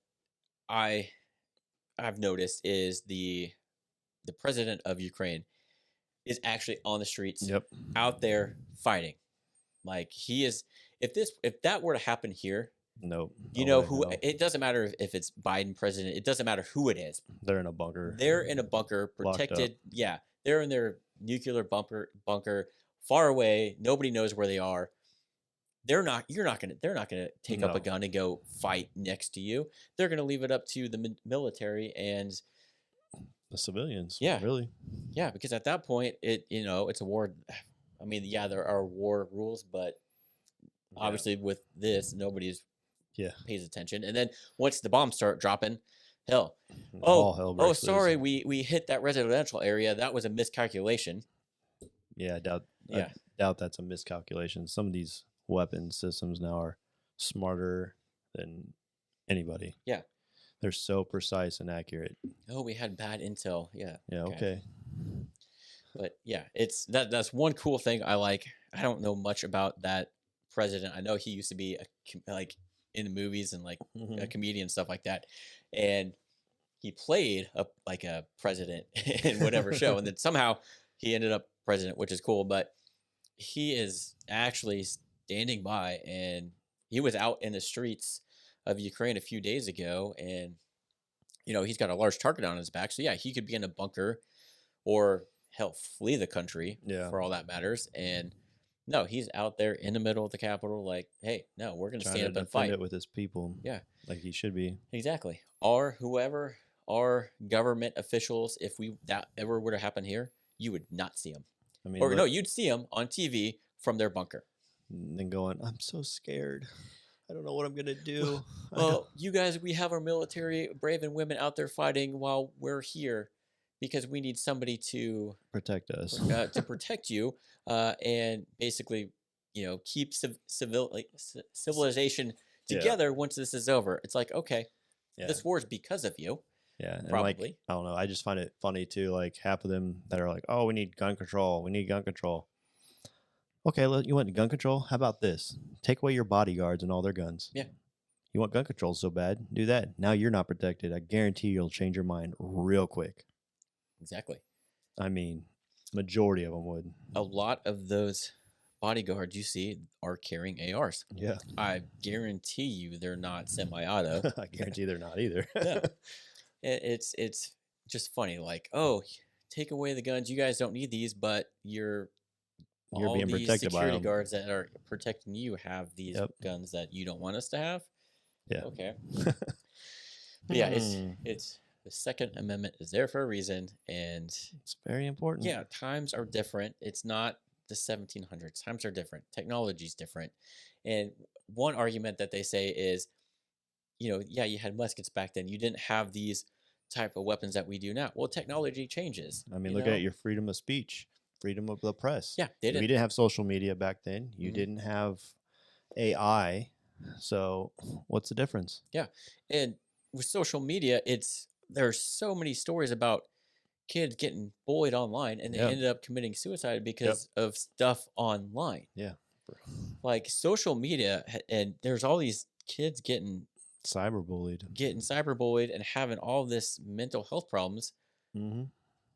I've noticed is the president of Ukraine is actually on the streets, Yep. out there fighting. Like, he is. If that were to happen here, Nope. you No know way, who? no. It doesn't matter if it's Biden president. It doesn't matter who it is. They're in a bunker. They're in a bunker, Locked up. protected. Yeah, they're in their nuclear bunker, far away. Nobody knows where they are. They're not gonna take up a No. gun and go fight next to you. They're gonna leave it up to the military and The civilians. Yeah. Really. yeah, because at that point, it's a war. I mean, yeah, there are war rules, but Yeah. obviously with this, nobody's Yeah. pays attention. And then once the bombs start dropping, hell, All hell oh, breaks sorry, loose. we hit that residential area. That was a miscalculation. Yeah, I doubt. Yeah. I doubt that's a miscalculation. Some of these weapon systems now are smarter than anybody. Yeah. They're so precise and accurate. Oh, we had bad intel. Yeah. Yeah. Okay. But yeah, it's that's one cool thing I like. I don't know much about that president. I know he used to be like in the movies and like a Mhm. comedian and stuff like that. And he played like a president in whatever show, and then somehow he ended up president, which is cool. But he is actually standing by, and he was out in the streets of Ukraine a few days ago, and he's got a large target on his back. So yeah, he could be in a bunker, or hell, flee the country Yeah. for all that matters. And no, he's out there in the middle of the Capitol, like, hey, no, we're going to Trying stand to up and defend fight. it with his people. Yeah. Like he should be. Exactly. Or whoever, our government officials, if that ever were to happen here, you would not see them. I mean, Or no, you'd see them on TV from their bunker. and then going, I'm so scared. I don't know what I'm gonna do. Well, you guys, we have our military, brave and women out there fighting while we're here because we need somebody to protect us. to protect you and basically, keep civilization Yeah. together once this is over. It's like, okay, Yeah. this war is because of you. Yeah, and like Probably. I don't know, I just find it funny too. Like half of them that are like, "Oh, we need gun control. We need gun control." Okay, you want gun control? How about this? Take away your bodyguards and all their guns. Yeah. You want gun control so bad? Do that. Now you're not protected. I guarantee you'll change your mind real quick. Exactly. I mean, majority of them would. A lot of those bodyguards you see are carrying ARs. Yeah, I guarantee you they're not semi-auto. I guarantee they're not either. No. It's just funny. Like, oh, take away the guns. You guys don't need these, but You're all being these protected by security them. guards that are protecting you have these Yep. guns that you don't want us to have. Yeah. Okay. But yeah, Hmm. it's the Second Amendment is there for a reason, and It's very important. yeah, times are different. It's not the 1700s. Times are different. Technology's different. And one argument that they say is, yeah, you had muskets back then. You didn't have these type of weapons that we do now. Well, technology changes. I mean, look at your freedom of speech, freedom of the press. Yeah, they We didn't. didn't have social media back then. You Mhm. didn't have AI. So what's the difference? Yeah. And with social media, there's so many stories about kids getting bullied online and they Yeah. ended up committing suicide because of stuff online. Yeah. Like social media and there's all these kids getting Cyberbullied. cyberbullied and having all this mental health problems, Mm-hmm.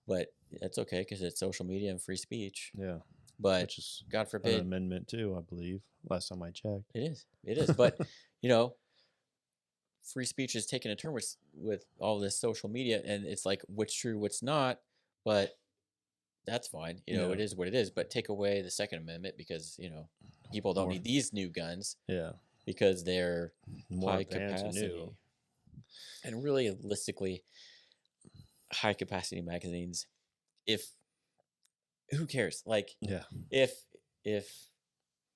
but that's okay because it's social media and free speech. Yeah. But Which is God an forbid, amendment too, I believe. Last time I checked. it is. But free speech is taking a turn with all this social media, and it's like what's true, what's not. But that's fine. Yeah. It is what it is. But take away the Second Amendment because people don't More- need these new guns Yeah. because they're More high advanced and capacity. new. And realistically, high capacity magazines. Who cares? Like Yeah. if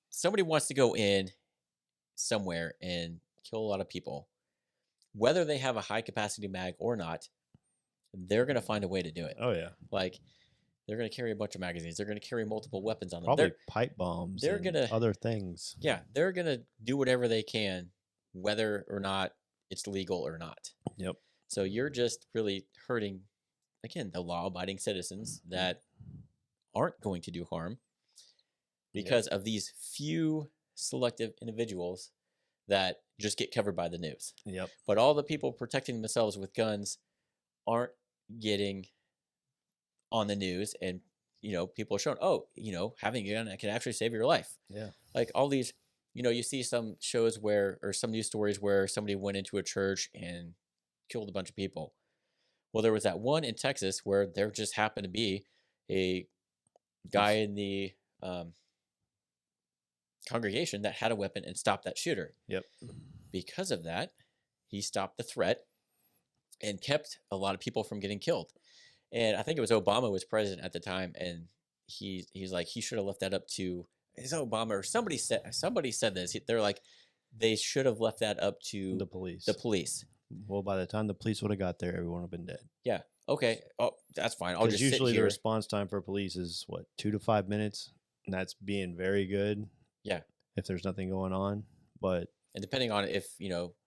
somebody wants to go in somewhere and kill a lot of people, whether they have a high capacity mag or not, they're gonna find a way to do it. Oh yeah. Like they're gonna carry a bunch of magazines. They're gonna carry multiple weapons on them. Probably pipe bombs. they're and gonna- other things. Yeah, they're gonna do whatever they can, whether or not it's legal or not. Yep. So you're just really hurting, again, the law-abiding citizens that aren't going to do harm because of these few selective individuals that just get covered by the news. Yep. But all the people protecting themselves with guns aren't getting on the news, and people are showing, having a gun that can actually save your life. Yeah. Like all these, you see some shows or some news stories where somebody went into a church and killed a bunch of people. Well, there was that one in Texas where there just happened to be a guy in the congregation that had a weapon and stopped that shooter. Yep. Because of that, he stopped the threat and kept a lot of people from getting killed. And I think it was Obama was president at the time, and he's like he should have left that up to Obama or somebody said this. They're like they should have left that up to The police. The police. Well, by the time the police would have got there, everyone would have been dead. Yeah. Okay. Oh, that's fine. I'll just usually sit the here. response time for police is what 2 to 5 minutes, and that's being very good. Yeah. If there's nothing going on, but And depending on if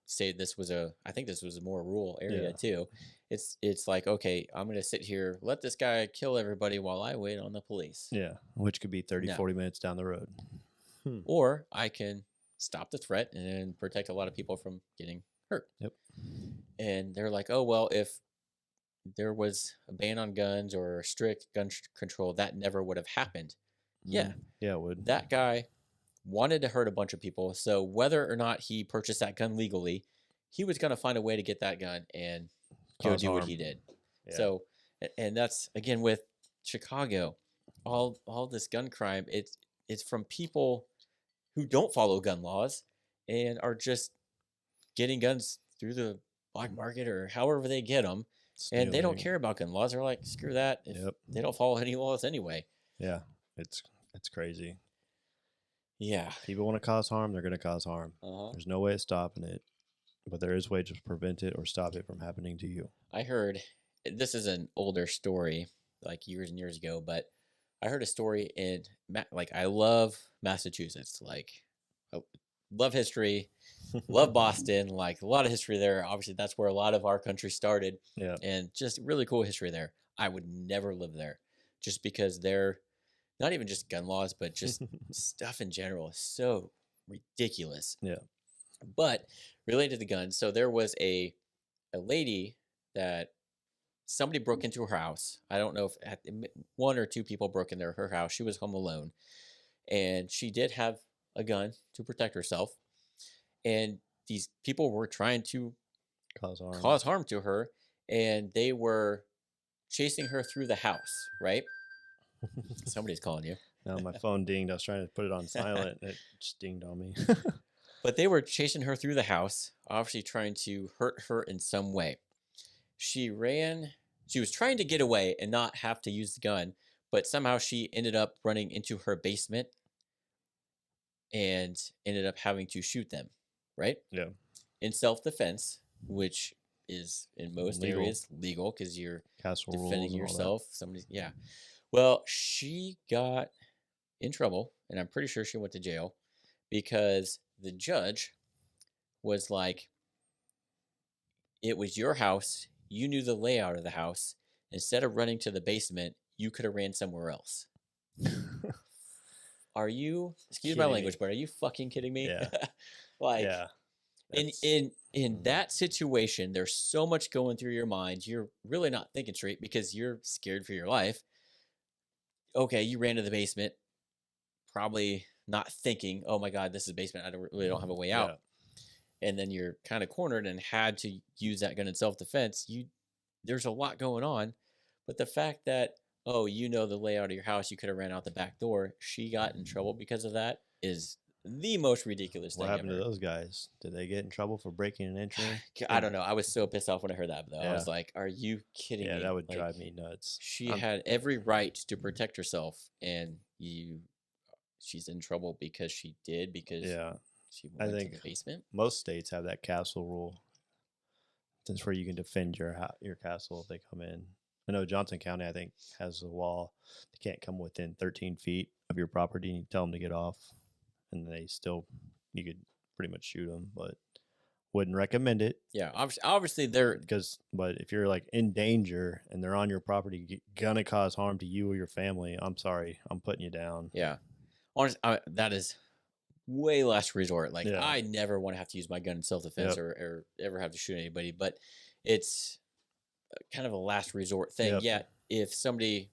say this was I think this was a more rural area too. It's like, okay, I'm gonna sit here, let this guy kill everybody while I wait on the police. yeah, which could be 30, No. 40 minutes down the road. Or I can stop the threat and protect a lot of people from getting hurt. Yep. And they're like, oh well, if there was a ban on guns or strict gun control, that never would have happened. Yeah. Yeah, it would. That guy wanted to hurt a bunch of people, so whether or not he purchased that gun legally, he was going to find a way to get that gun and go Cause do what harm. he did. Yeah. So, and that's again with Chicago, all this gun crime. It's from people who don't follow gun laws and are just getting guns through the black market or however they get them, and they don't Stealing. care about gun laws. They're like, screw that. If Yep. they don't follow any laws anyway. Yeah, it's crazy. Yeah. People want to cause harm, they're going to cause harm. Uh-huh. There's no way of stopping it, but there is ways to prevent it or stop it from happening to you. I heard this is an older story, like years and years ago, but I heard a story in like I love Massachusetts, like I love history, Love Boston, like a lot of history there. Obviously, that's where a lot of our country started, Yeah. and just really cool history there. I would never live there just because they're not even just gun laws, but just stuff in general is so ridiculous. Yeah. But related to guns, so there was a lady that somebody broke into her house. I don't know if one or two people broke into her house. She was home alone, and she did have a gun to protect herself. And these people were trying to Cause harm. cause harm to her, and they were chasing her through the house. Right? Somebody's calling you. Now my phone dinged. I was trying to put it on silent. And it just dinged on me. But they were chasing her through the house, obviously trying to hurt her in some way. She ran, she was trying to get away and not have to use the gun, but somehow she ended up running into her basement and ended up having to shoot them, right? Yeah. In self defense, which is in most Legal. areas legal because you're Castle rules defending and all that. yourself. Somebody, yeah. Well, she got in trouble, and I'm pretty sure she went to jail because the judge was like, it was your house. You knew the layout of the house. Instead of running to the basement, you could have ran somewhere else. Are you, excuse my Kidding language, me. but are you fucking kidding me? Yeah. Like, Yeah. in that situation, there's so much going through your mind. You're really not thinking straight because you're scared for your life. Okay, you ran to the basement, probably not thinking, oh my God, this is a basement. I really don't have a way out. And then you're kind of cornered and had to use that gun in self-defense. There's a lot going on, but the fact that, oh, you know the layout of your house, you could have ran out the back door, she got in trouble because of that, is the most ridiculous What thing happened ever. to those guys? Did they get in trouble for breaking and entering? I don't know. I was so pissed off when I heard that, though. I Yeah. was like, are you kidding me? Yeah, that would Like, drive me nuts. she I'm- had every right to protect herself, and she's in trouble because she did, because Yeah. she I went to think the basement. most states have that castle rule. That's where you can defend your castle if they come in. I know Johnson County, I think, has a wall. They can't come within 13 feet of your property, and you tell them to get off, and they still, you could pretty much shoot them, but wouldn't recommend it. Yeah, obviously they're But if you're like in danger and they're on your property, gonna cause harm to you or your family, I'm sorry, I'm putting you down. yeah. Honestly, that is way last resort. Like, Yeah. I never want to have to use my gun in self-defense Yep. or ever have to shoot anybody, but it's kind of a last resort thing. Yep. Yeah, if somebody,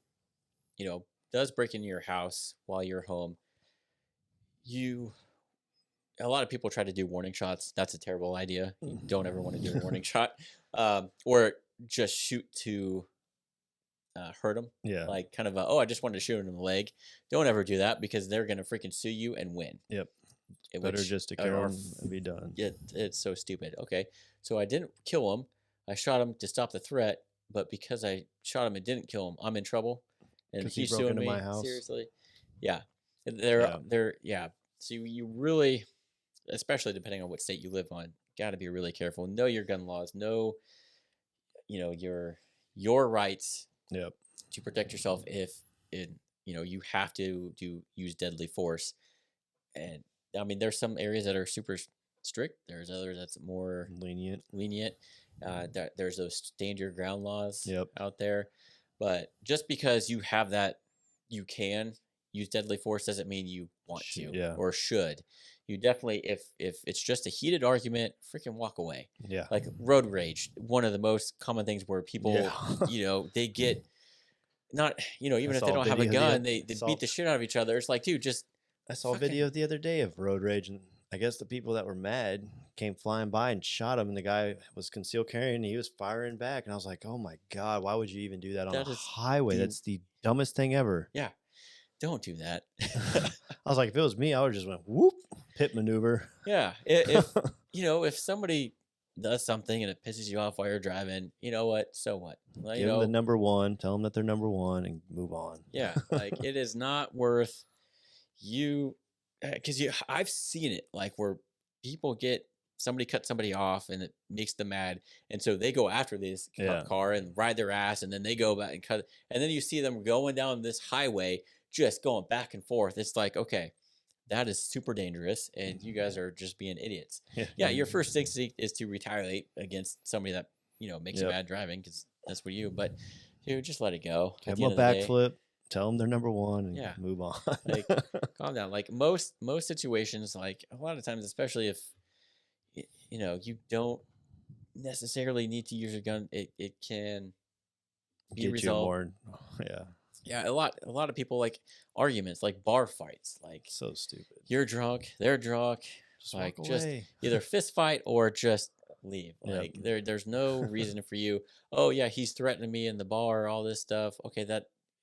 does break into your house while you're home, a lot of people try to do warning shots. That's a terrible idea. You don't ever want to do a warning shot, or just shoot to hurt them. Yeah. Like, kind of oh, I just wanted to shoot him in the leg. Don't ever do that because they're gonna freaking sue you and win. Yep. It- Better which just to are- kill are them and be done. it's so stupid. Okay, so I didn't kill him. I shot him to stop the threat, but because I shot him and didn't kill him, I'm in trouble. And 'Cause he he's broke suing into me. my house. Seriously, yeah. Yeah. Yeah. So you really, especially depending on what state you live on, got to be really careful. Know your gun laws. Know, your rights Yep. to protect yourself if you have to use deadly force. And I mean, there's some areas that are super strict. There's others that's more Lenient. there's those stand your ground laws Yep. out there, but just because you have that, you can use deadly force doesn't mean you want to Yeah. or should. You definitely, if it's just a heated argument, freaking walk away. Yeah. Like road rage, one of the most common things where people, Yeah. they get not, even I if they saw a don't have a video the gun, oth- they saw- beat the shit out of each other. It's like, dude, just I saw a fucking- video the other day of road rage, and I guess the people that were mad came flying by and shot him, and the guy was concealed carrying, and he was firing back, and I was like, oh my God, why would you even do that on That a is highway? the- That's the dumbest thing ever. yeah, don't do that. I was like, if it was me, I would just went whoop, pit maneuver. Yeah, if somebody does something and it pisses you off while you're driving, you know what? So what? Well, Give them the number one, tell them that they're number one, and move on. yeah, like it is not worth you, because I've seen it, like where people somebody cut somebody off and it makes them mad, and so they go after this Yeah. car and ride their ass, and then they go back and cut, and then you see them going down this highway just going back and forth. It's like, okay, that is super dangerous, and you guys are just being idiots. Yeah. Yeah, your first instinct is to retaliate against somebody that makes you Yep. bad driving because that's what you. But dude, just let it go. At Give the them end a of the day, backflip. Tell them they're number one and yeah, move on. like calm down. Like most situations, like a lot of times, especially if you don't necessarily need to use a gun, it can be Get you resolved. more. Yeah. Yeah, a lot of people like arguments, like bar fights, like So stupid. you're drunk, they're drunk, Just like walk just away. either fist fight or just leave. Yep. Like there's no reason for you. Oh yeah, he's threatening me in the bar, all this stuff. Okay,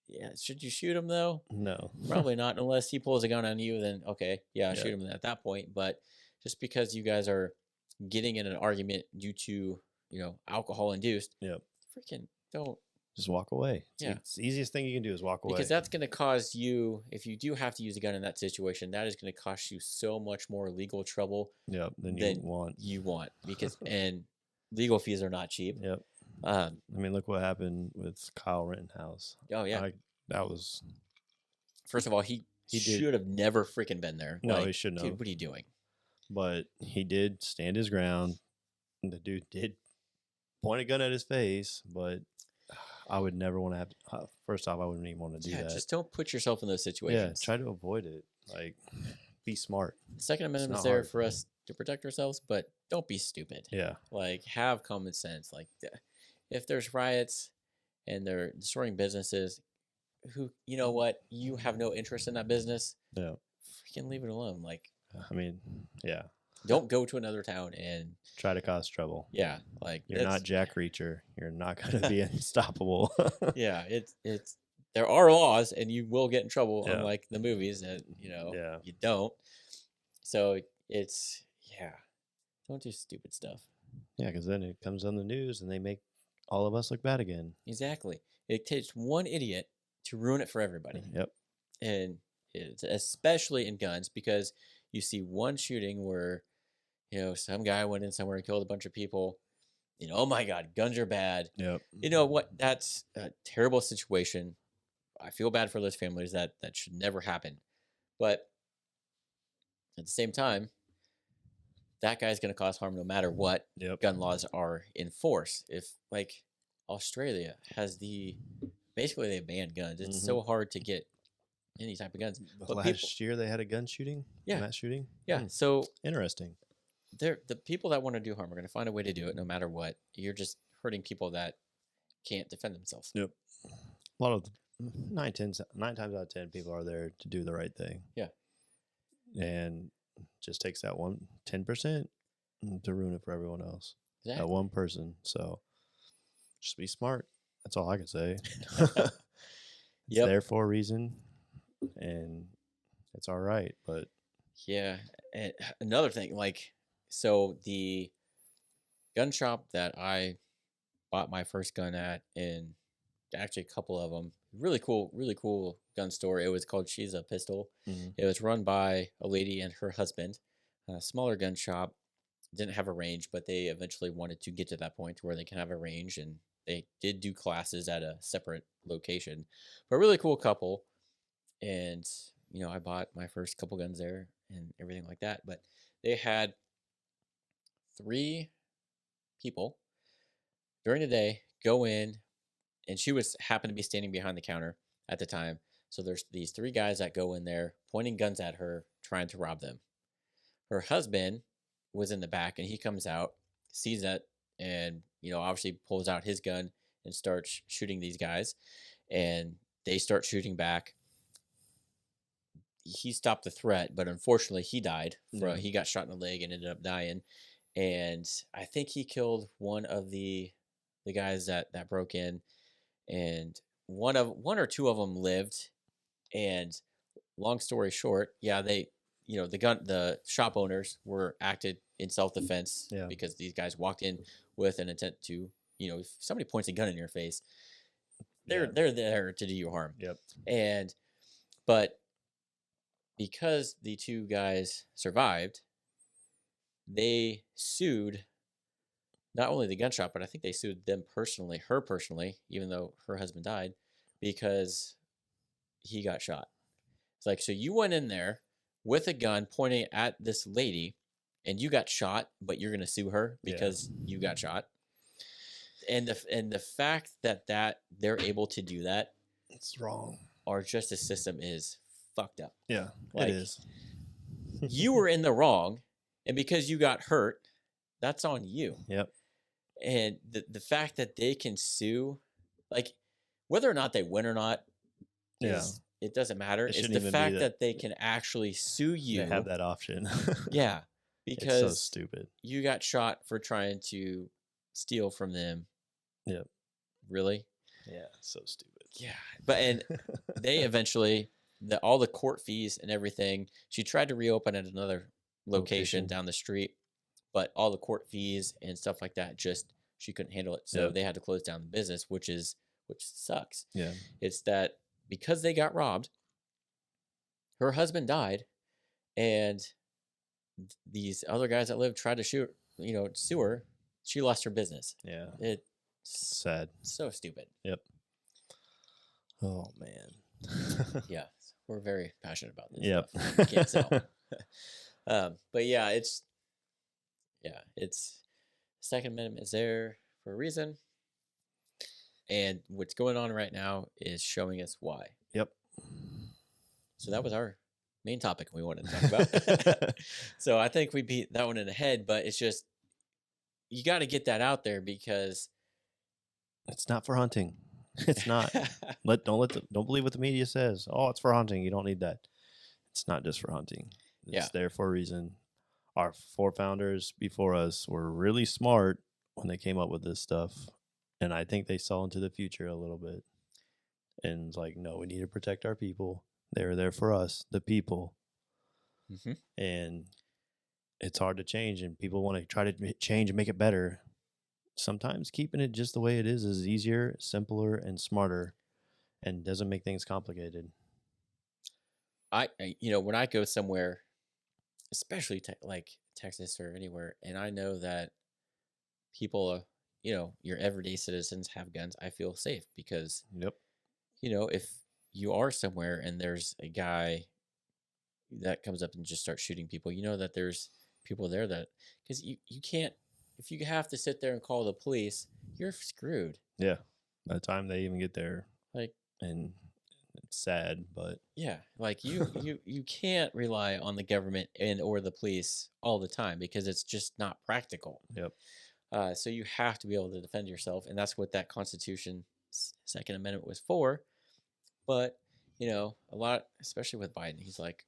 yeah, should you shoot him though? No. Probably not, unless he pulls a gun on you. Then okay, yeah, Yeah. shoot him at that point. But just because you guys are getting in an argument due to alcohol induced, Yep. freaking don't. Just walk away. Yeah. It's the easiest thing you can do is walk away. Because that's going to cause you, if you do have to use a gun in that situation, that is going to cost you so much more legal trouble Yep. Than than you want. because and legal fees are not cheap. Yep. I mean, look what happened with Kyle Rittenhouse. Oh yeah. That was. First of all, he should have never freaking been there. No, he shouldn't have. Dude, what are you doing? But he did stand his ground. The dude did point a gun at his face, but I would never want to have. First off, I wouldn't even want to do that. Just don't put yourself in those situations. Yeah, try to avoid it. Like, be smart. The Second Amendment is not there hard. for us to protect ourselves, but don't be stupid. Yeah. Like, have common sense. Like, if there's riots and they're destroying businesses, you know what? You have no interest in that business. Yeah. Freaking leave it alone. Like, I mean, yeah. don't go to another town and try to cause trouble. Yeah, like you're not Jack Reacher. You're not going to be unstoppable. Yeah, it's there are laws, and you will get in trouble. Yeah. Unlike the movies, that Yeah. you don't. So don't do stupid stuff. Yeah, because then it comes on the news, and they make all of us look bad again. Exactly. It takes one idiot to ruin it for everybody. Yep. And it's especially in guns, because you see one shooting where some guy went in somewhere and killed a bunch of people. Oh my God, guns are bad. Yep. You know what? That's a terrible situation. I feel bad for those families. That should never happen. But at the same time, that guy's going to cause harm no matter what. Yep. Gun laws are in force. If like Australia has basically they banned guns. It's so hard to get any type of guns. But last year they had a gun shooting. Yeah. Mass shooting. Yeah. So interesting. The people that want to do harm are going to find a way to do it no matter what. You're just hurting people that can't defend themselves. Yep. A lot of 9 times out of 10 people are there to do the right thing. Yeah. And just takes that 10% to ruin it for everyone else. Exactly. That one person. So just be smart. That's all I can say. It's there for a reason, and it's all right. But yeah, and another thing, so the gun shop that I bought my first gun at, and actually a couple of them, really cool gun store. It was called She's a Pistol. It was run by a lady and her husband. A smaller gun shop, didn't have a range, but they eventually wanted to get to that point where they can have a range, and they did do classes at a separate location. But really cool couple, and I bought my first couple guns there and everything like that. But they had 3 people during the day go in, and she happened to be standing behind the counter at the time. So there's these 3 guys that go in there pointing guns at her, trying to rob them. Her husband was in the back, and he comes out, sees that, and obviously pulls out his gun and starts shooting these guys, and they start shooting back. He stopped the threat, but unfortunately he died. He got shot in the leg and ended up dying. And I think he killed one of the guys that broke in, and one or two of them lived. And long story short, yeah, they the shop owners were acted in self-defense because these guys walked in with an intent to, if somebody points a gun in your face, they're there to do you harm. Yep. But because the 2 guys survived, they sued not only the gun shop, but I think they sued her personally, even though her husband died, because he got shot. It's like, so you went in there with a gun pointing at this lady, and you got shot, but you're going to sue her because you got shot. And the fact that they're able to do that, it's wrong. Our justice system is fucked up. Yeah, like, it is. You were in the wrong, and because you got hurt, that's on you. Yep. And the fact that they can sue, like, whether or not they win or not, it doesn't matter. It's the fact that they can actually sue you. They have that option. Yeah, because it's so stupid. You got shot for trying to steal from them. Yep. Really? Yeah, so stupid. Yeah, but and they eventually all the court fees and everything. She tried to reopen at another location down the street, but all the court fees and stuff like that, just she couldn't handle it, so they had to close down the business, which sucks. Yeah, it's that because they got robbed, her husband died, and these other guys that lived tried to sue her. She lost her business. Yeah, it's sad. So stupid. Yep. Oh man. Yeah, we're very passionate about this. Yep. Stuff. Can't sell. But yeah, it's Second Amendment is there for a reason, and what's going on right now is showing us why. Yep. So that was our main topic we wanted to talk about. So I think we beat that one in the head, but it's just you got to get that out there because it's not for hunting. It's not. Don't believe what the media says. Oh, it's for hunting. You don't need that. It's not just for hunting. It's there for a reason. Our forefounders before us were really smart when they came up with this stuff, and I think they saw into the future a little bit. And it's like, no, we need to protect our people. They were there for us, the people. Mm-hmm. And it's hard to change, and people want to try to change and make it better. Sometimes keeping it just the way it is easier, simpler, and smarter, and doesn't make things complicated. When I go somewhere, especially like Texas or anywhere, and I know that people, your everyday citizens have guns, I feel safe because, if you are somewhere and there's a guy that comes up and just starts shooting people, that there's people there that, because you can't, if you have to sit there and call the police, you're screwed. Yeah. By the time they even get there, and it's sad, but yeah, like you can't rely on the government or the police all the time because it's just not practical. Yep. So you have to be able to defend yourself, and that's what that Constitution Second Amendment was for. But a lot, especially with Biden, he's like,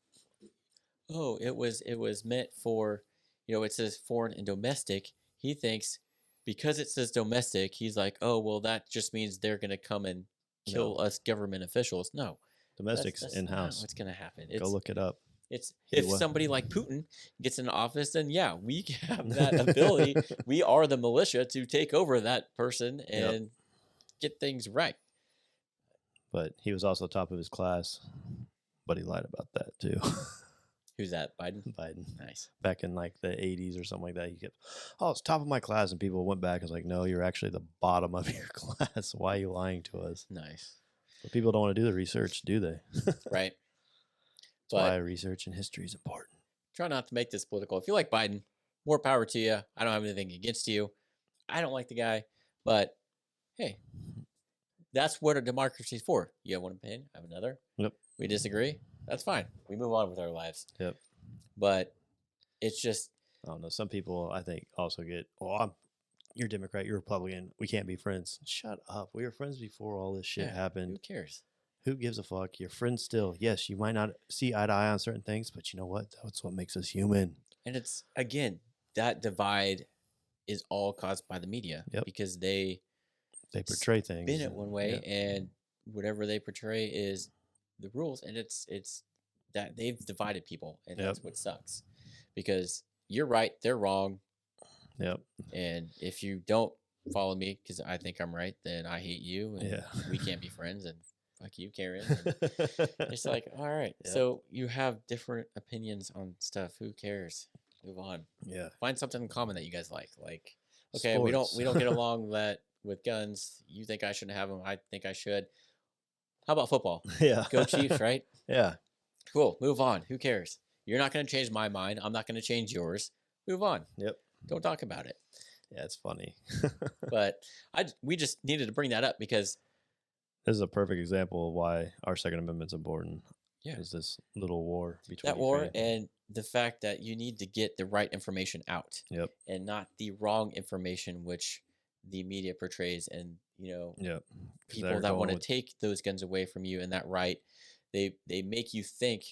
oh, it was meant for, it says foreign and domestic. He thinks because it says domestic, he's like, oh, well, that just means they're going to come and kill us government officials. No. Domestic's that's in-house. What's going to happen? Go look it up. If somebody like Putin gets in office, then we have that ability. We are the militia to take over that person and get things right. But he was also top of his class, but he lied about that too. Who's that? Biden? Biden. Nice. Back in like the 80s or something like that, he kept, oh, it's top of my class. And people went back and was like, no, you're actually the bottom of your class. Why are you lying to us? Nice. But people don't want to do the research, do they? Right. That's why research and history is important. Try not to make this political. If you like Biden, more power to you. I don't have anything against you. I don't like the guy, but hey, that's what a democracy is for. You have one opinion, I have another. Yep. We disagree. That's fine. We move on with our lives. Yep. But it's just, I don't know. Some people, I think, also get, you're Democrat, you're Republican. We can't be friends. Shut up. We were friends before all this shit happened. Who cares? Who gives a fuck? You're friends still. Yes, you might not see eye to eye on certain things, but you know what? That's what makes us human. And it's, again, that divide is all caused by the media. Yep. Because they portray things. Spin it one way, and whatever they portray is the rules, and it's that they've divided people, and that's what sucks. Because you're right, they're wrong. Yep. And if you don't follow me because I think I'm right, then I hate you, and we can't be friends, and fuck you, Karen. It's like, all right, so you have different opinions on stuff. Who cares? Move on. Yeah. Find something in common that you guys like. Like, okay, Sports. we don't get along with guns. You think I shouldn't have them. I think I should. How about football? Yeah. Go Chiefs, right? Yeah. Cool. Move on. Who cares? You're not going to change my mind. I'm not going to change yours. Move on. Yep. Don't talk about it. Yeah, it's funny. But we just needed to bring that up because This is a perfect example of why our Second Amendment's important. Yeah. Is this little war between that war Ukraine. and the fact that you need to get the right information out. Yep. And not the wrong information, which the media portrays. And, Yep. people that want to take those guns away from you and that right, they make you think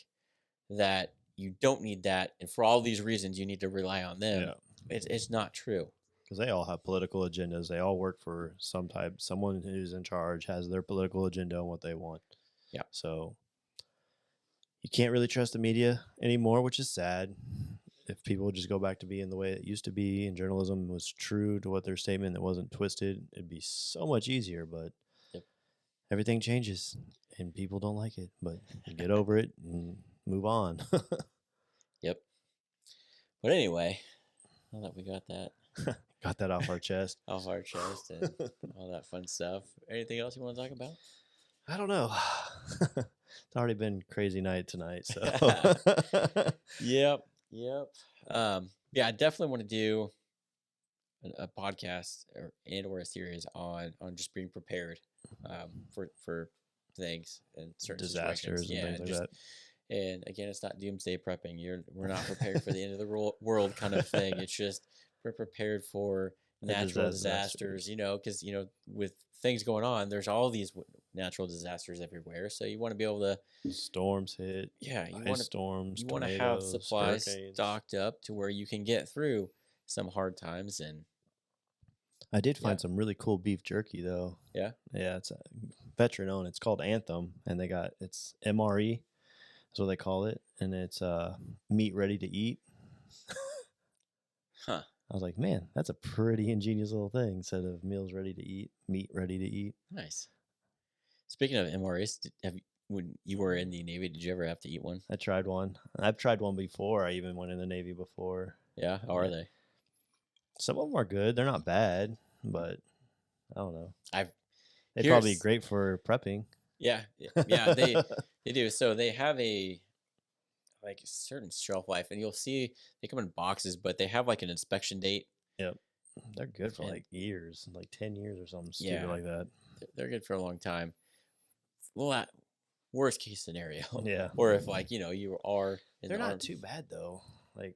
that you don't need that. And for all these reasons, you need to rely on them. Yeah. It's not true. Because they all have political agendas. They all work for someone who's in charge has their political agenda and what they want. Yeah. So you can't really trust the media anymore, which is sad. If people would just go back to being the way it used to be and journalism was true to what their statement, it wasn't twisted, it'd be so much easier. But Yep. everything changes and people don't like it. But you get over it and move on. Yep. But anyway, now that we got that Got that off our chest. off our chest and all that fun stuff, anything else you want to talk about? I don't know. It's already been crazy night tonight. So Yep. Yeah, I definitely want to do a podcast or a series on just being prepared for things and certain disasters situations. and things like that. And again, it's not doomsday prepping. We're not prepared for the end of the world kind of thing. It's just we're prepared for natural disasters. Because with things going on, there's all these natural disasters everywhere. So you want to be able to Storms hit. Yeah, you ice want to storms. you want to have tornadoes, supplies hurricanes. stocked up to where you can get through some hard times. And I did Yeah. find some really cool beef jerky though. Yeah? Yeah, it's a veteran owned. It's called Anthem, and it's MRE. That's what they call it, and it's meat ready to eat. Huh. I was like, man, that's a pretty ingenious little thing. Instead of meals ready to eat, meat ready to eat. Nice. Speaking of MREs, when you were in the Navy, did you ever have to eat one? I tried one. I've tried one before. I even went in the Navy before. Yeah? How are they? Some of them are good. They're not bad, but I don't know. They'd Here's- probably be great for prepping. Yeah, they do. So they have a certain shelf life, and you'll see they come in boxes, but they have like an inspection date. They're good for And- like years, like 10 years or something stupid Yeah. like that. They're good for a long time. Well, worst case scenario, Yeah. or if you are in They're the not army. too bad though. Like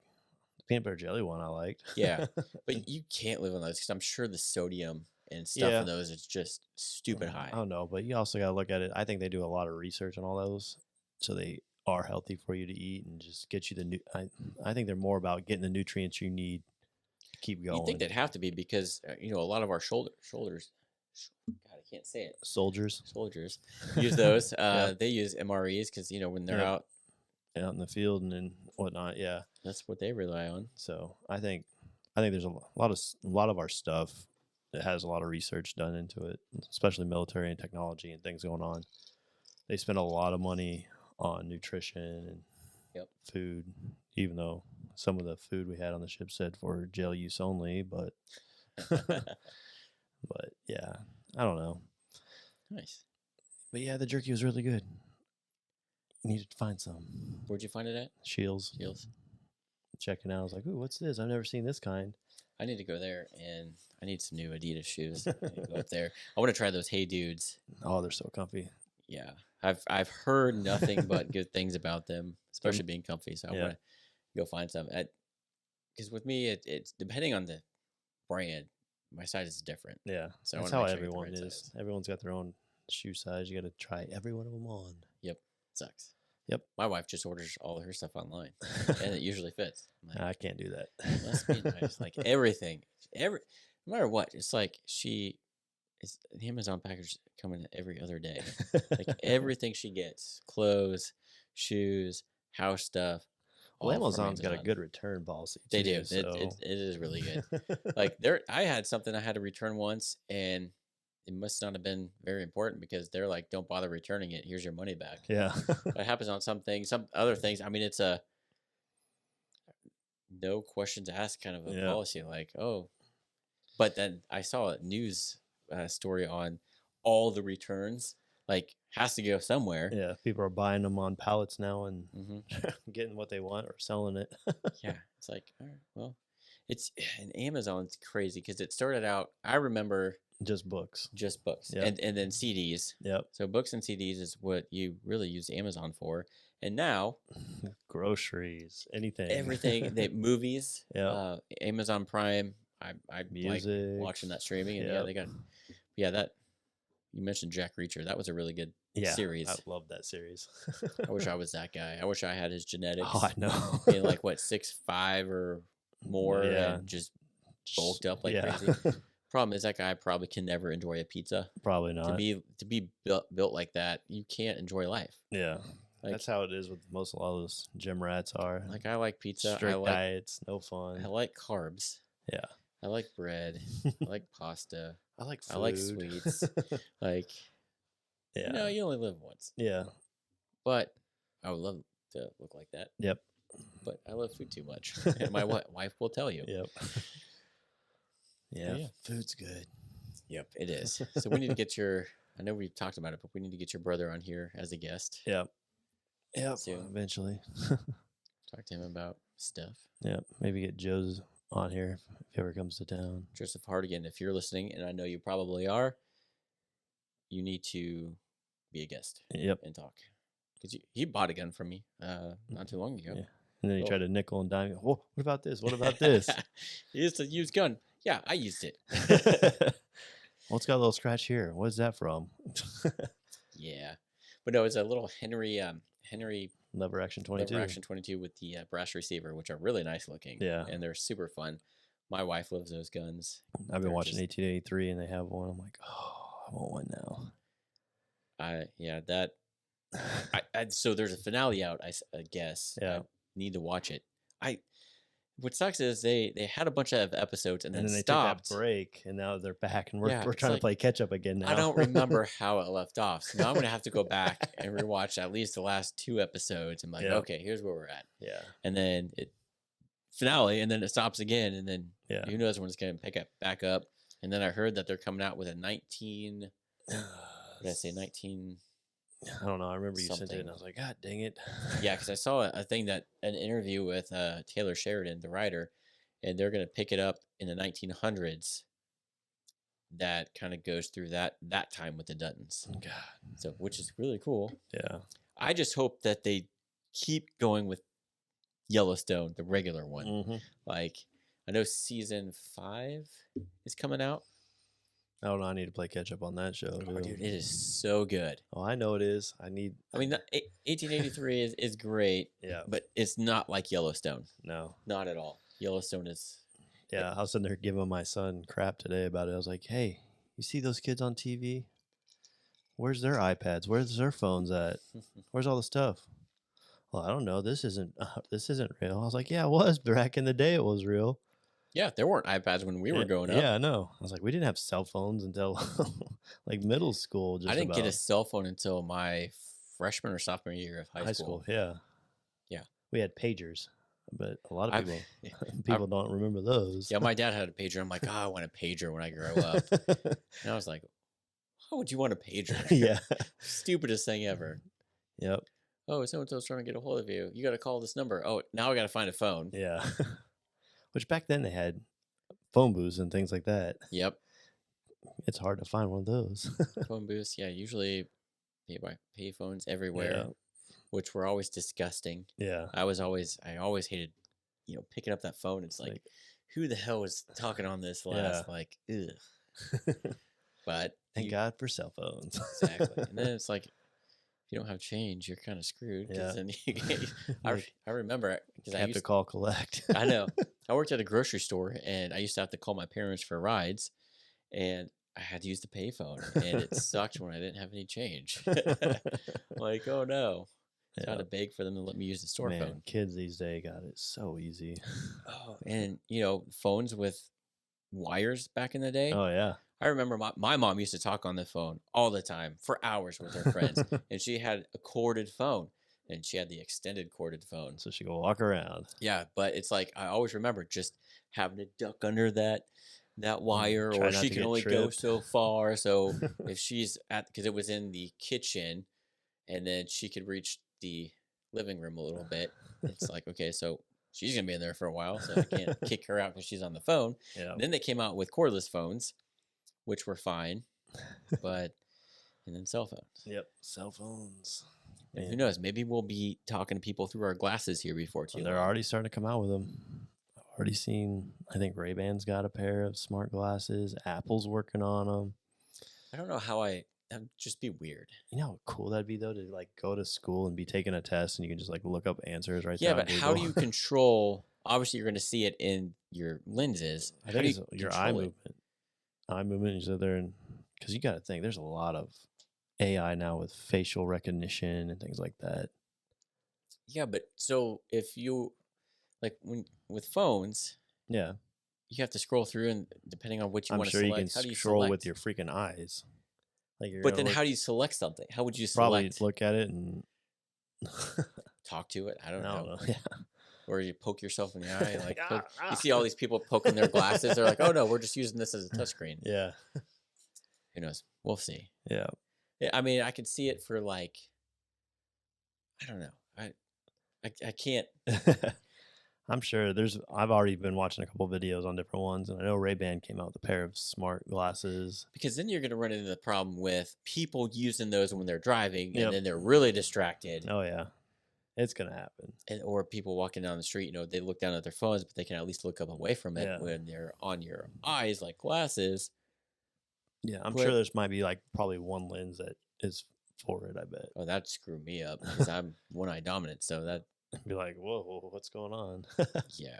the peanut butter jelly one I liked. Yeah, but you can't live on those because I'm sure the sodium and stuff Yeah. in those is just stupid high. I don't know, but you also got to look at it. I think they do a lot of research on all those, so they are healthy for you to eat and just get you the new. I think they're more about getting the nutrients you need to keep going. You think they'd have to be because a lot of our shoulders. God, I can't say it. Soldiers Soldiers use those. Yeah. They use MREs because when they're Yeah. out, out in the field and then whatnot. Yeah. that's what they rely on. So I think there's a lot of our stuff that has a lot of research done into it, especially military and technology and things going on. They spend a lot of money on nutrition and Yep. food, even though some of the food we had on the ship said for jail use only, but but yeah, I don't know. Nice. But yeah, the jerky was really good. Needed to find some. Where'd you find it at? Shields. Checking out. I was like, ooh, what's this? I've never seen this kind. I need to go there, and I need some new Adidas shoes. I need to go up there. I want to try those Hey Dudes. Oh, they're so comfy. Yeah, I've heard nothing but good things about them, especially being comfy. So I Yeah. want to go find some. Because with me, it's depending on the brand. My size is different. Yeah. So I That's wanna how make sure I get the everyone right is. size. Everyone's got their own shoe size. You got to try every one of them on. Sucks. Yep. My wife just orders all of her stuff online, and it usually fits. I'm like, I can't do that. must be nice. Like everything, no matter what, it's like the Amazon package coming every other day. Like everything she gets, clothes, shoes, house stuff. Well, all from Amazon's got a Amazon. good return policy. They too, do. So. It is really good. Like I had something I had to return once, and it must not have been very important because they're like, "Don't bother returning it. Here's your money back." yeah. It happens on some things, some other things. I mean, it's a no questions asked kind of a Yeah. policy. Like, oh, but then I saw a news story on all the returns, like has to go somewhere. Yeah, people are buying them on pallets now and Hmm. getting what they want or selling it. Yeah, it's like, all right, well, it's and Amazon's crazy because it started out. I remember Just books. just books Yep. and then CDs. Yep. So books and CDs is what you really use Amazon for. And now Groceries, anything. everything, they movies, Yeah. Amazon Prime. I like Music. watching that streaming, and yeah, Yep. they got that. You mentioned Jack Reacher. That was a really good Yeah, series. I love that series. I wish I was that guy. I wish I had his genetics. Oh, I know. Being like what 6'5" or more, Yeah. and just bulked up like Yeah. crazy. Problem is that guy probably can never enjoy a pizza. Probably not. To be built like that, you can't enjoy life. Yeah. Like, That's how it is with most a lot of those gym rats are. like I like pizza. Strict diets, no fun. I like carbs. Yeah. I like bread. I like pasta. I like food. I like sweets. Like, Yeah. you only live once. Yeah. But I would love to look like that. Yep. But I love food too much, and my wife will tell you. Yep. Yeah. Yeah. Food's good. Yep, it is. So we need to get your. I know we've talked about it, but we need to get your brother on here as a guest. Yep. Yep. Soon. Eventually. Talk to him about stuff. Yep. Maybe get Joe's on here if he ever comes to town. Joseph Hardigan, if you're listening, and I know you probably are, you need to be a guest Yep. and talk. Because he bought a gun from me not too long ago. Yeah. And then he Well- tried to nickel and dime. Whoa, what about this? What about this? He used a used gun. Yeah, I used it. Well, it's got a little scratch here. What is that from? Yeah. But no, it's a little Henry Lever Action 22. Lever Action 22 with the brass receiver, which are really nice looking. Yeah. And they're super fun. My wife loves those guns. I've been They're watching just- 1883 and they have one. I'm like, oh, I want one now. So there's a finale out, I guess. Yeah. I need to watch it. What sucks is they had a bunch of episodes and then they stopped. took that break and now they're back and we're Yeah, it's trying like- to play catch up again now. I don't remember how it left off. So now I'm going to have to go back and rewatch at least the last 2 episodes. I'm like, Yeah. okay, here's where we're at. Yeah. And then it finale, and then it stops again. And then Yeah. who knows when it's going to pick up back up. And then I heard that they're coming out with a 19, what did I say, 19? I don't know. I remember you sent it Something. and I was like, God dang it. Yeah, because I saw a thing an interview with Taylor Sheridan, the writer, and they're going to pick it up in the 1900s. That kind of goes through that time with the Duttons. God. So, which is really cool. Yeah. I just hope that they keep going with Yellowstone, the regular one. Mm-hmm. Like, I know season 5 is coming out. I don't know. I need to play catch up on that show. Oh, too. dude, it is so good. Oh, I know it is. I mean, 1883 is great, yeah. but it's not like Yellowstone. No. Not at all. Yellowstone is. Yeah. I was sitting there giving my son crap today about it. I was like, hey, you see those kids on TV? Where's their iPads? Where's their phones at? Where's all the stuff? Well, I don't know. This isn't real. I was like, yeah, it was. Back in the day, it was real. Yeah, there weren't iPads when we were growing up. Yeah, I know. I was like, we didn't have cell phones until like middle school. Just I didn't get a about. cell phone until my freshman or sophomore year of high school. Yeah. Yeah. We had pagers, but a lot of I've- people don't remember those. Yeah, my dad had a pager. I'm like, oh, I want a pager when I grow up. And I was like, why would you want a pager? Yeah. Stupidest thing ever. Yep. Oh, so-and-so's trying to get a hold of you. You got to call this number. Oh, now I got to find a phone. Yeah. Which back then they had phone booths and things like that. Yep. It's hard to find one of those. Phone booths. Yeah, usually pay phones everywhere, Yeah. which were always disgusting. Yeah. I always hated, picking up that phone. It's like, who the hell was talking on this last? Yeah. Like, ugh. But Thank God for cell phones. exactly. And then it's like, if you don't have change, you're kind of screwed. Yeah. Then I remember because I have to call collect. I know. I worked at a grocery store, and I used to have to call my parents for rides, and I had to use the payphone, and it sucked when I didn't have any change. Like, oh no. I Yeah. had to beg for them to let me use the store Man, phone. kids these days got it so easy. Oh, and phones with wires back in the day. Oh yeah. I remember my mom used to talk on the phone all the time for hours with her friends, and she had a corded phone, and she had the extended corded phone. So she go walk around. Yeah, but it's like I always remember just having to duck under that that wire, Try or not she to can get only go tripped. so far. So if she's because it was in the kitchen, and then she could reach the living room a little bit. It's like, okay, so she's gonna be in there for a while, so I can't kick her out because she's on the phone. Yeah. And then they came out with cordless phones, which were fine, but and then cell phones. Yep. Cell phones. And who Man. knows? Maybe we'll be talking to people through our glasses here before too They're long. already starting to come out with them. I've already seen. I think Ray-Ban's got a pair of smart glasses. Apple's working on them. I don't know how that'd just be weird. You know how cool that'd be though to like go to school and be taking a test and you can just like look up answers right Yeah, there. but how do you control? Obviously, you're going to see it in your lenses. I How think do it's you your control eye it? movement. Eye movement. You sit there and because you got to think there's a lot of AI now with facial recognition and things like that. Yeah, but so if you like when with phones, Yeah, you have to scroll through, and depending on what you I'm want to sure you select, can how do you scroll select? with your freaking eyes. Like you're But gonna then, look, how do you select something? How would you probably select? look at it and Talk to it? I I don't don't know. know. Yeah. Or you poke yourself in the eye, like Ah, you see all these people poking their glasses. They're like, "Oh no, we're just using this as a touchscreen." Yeah. Who knows? We'll see. Yeah. Yeah, I mean, I could see it for like, I don't know. I can't. I'm sure I've already been watching a couple videos on different ones, and I know Ray-Ban came out with a pair of smart glasses. Because then you're going to run into the problem with people using those when they're driving, Yep. and then they're really distracted. Oh yeah, it's gonna happen. And or people walking down the street, they look down at their phones, but they can at least look up away from it Yeah. when they're on your eyes, like glasses. Yeah, I'm But- sure there's might be like probably one lens that is for it. I bet. Oh, that'd screw me up because I'm one-eye dominant. So that, Be like, whoa, what's going on? yeah.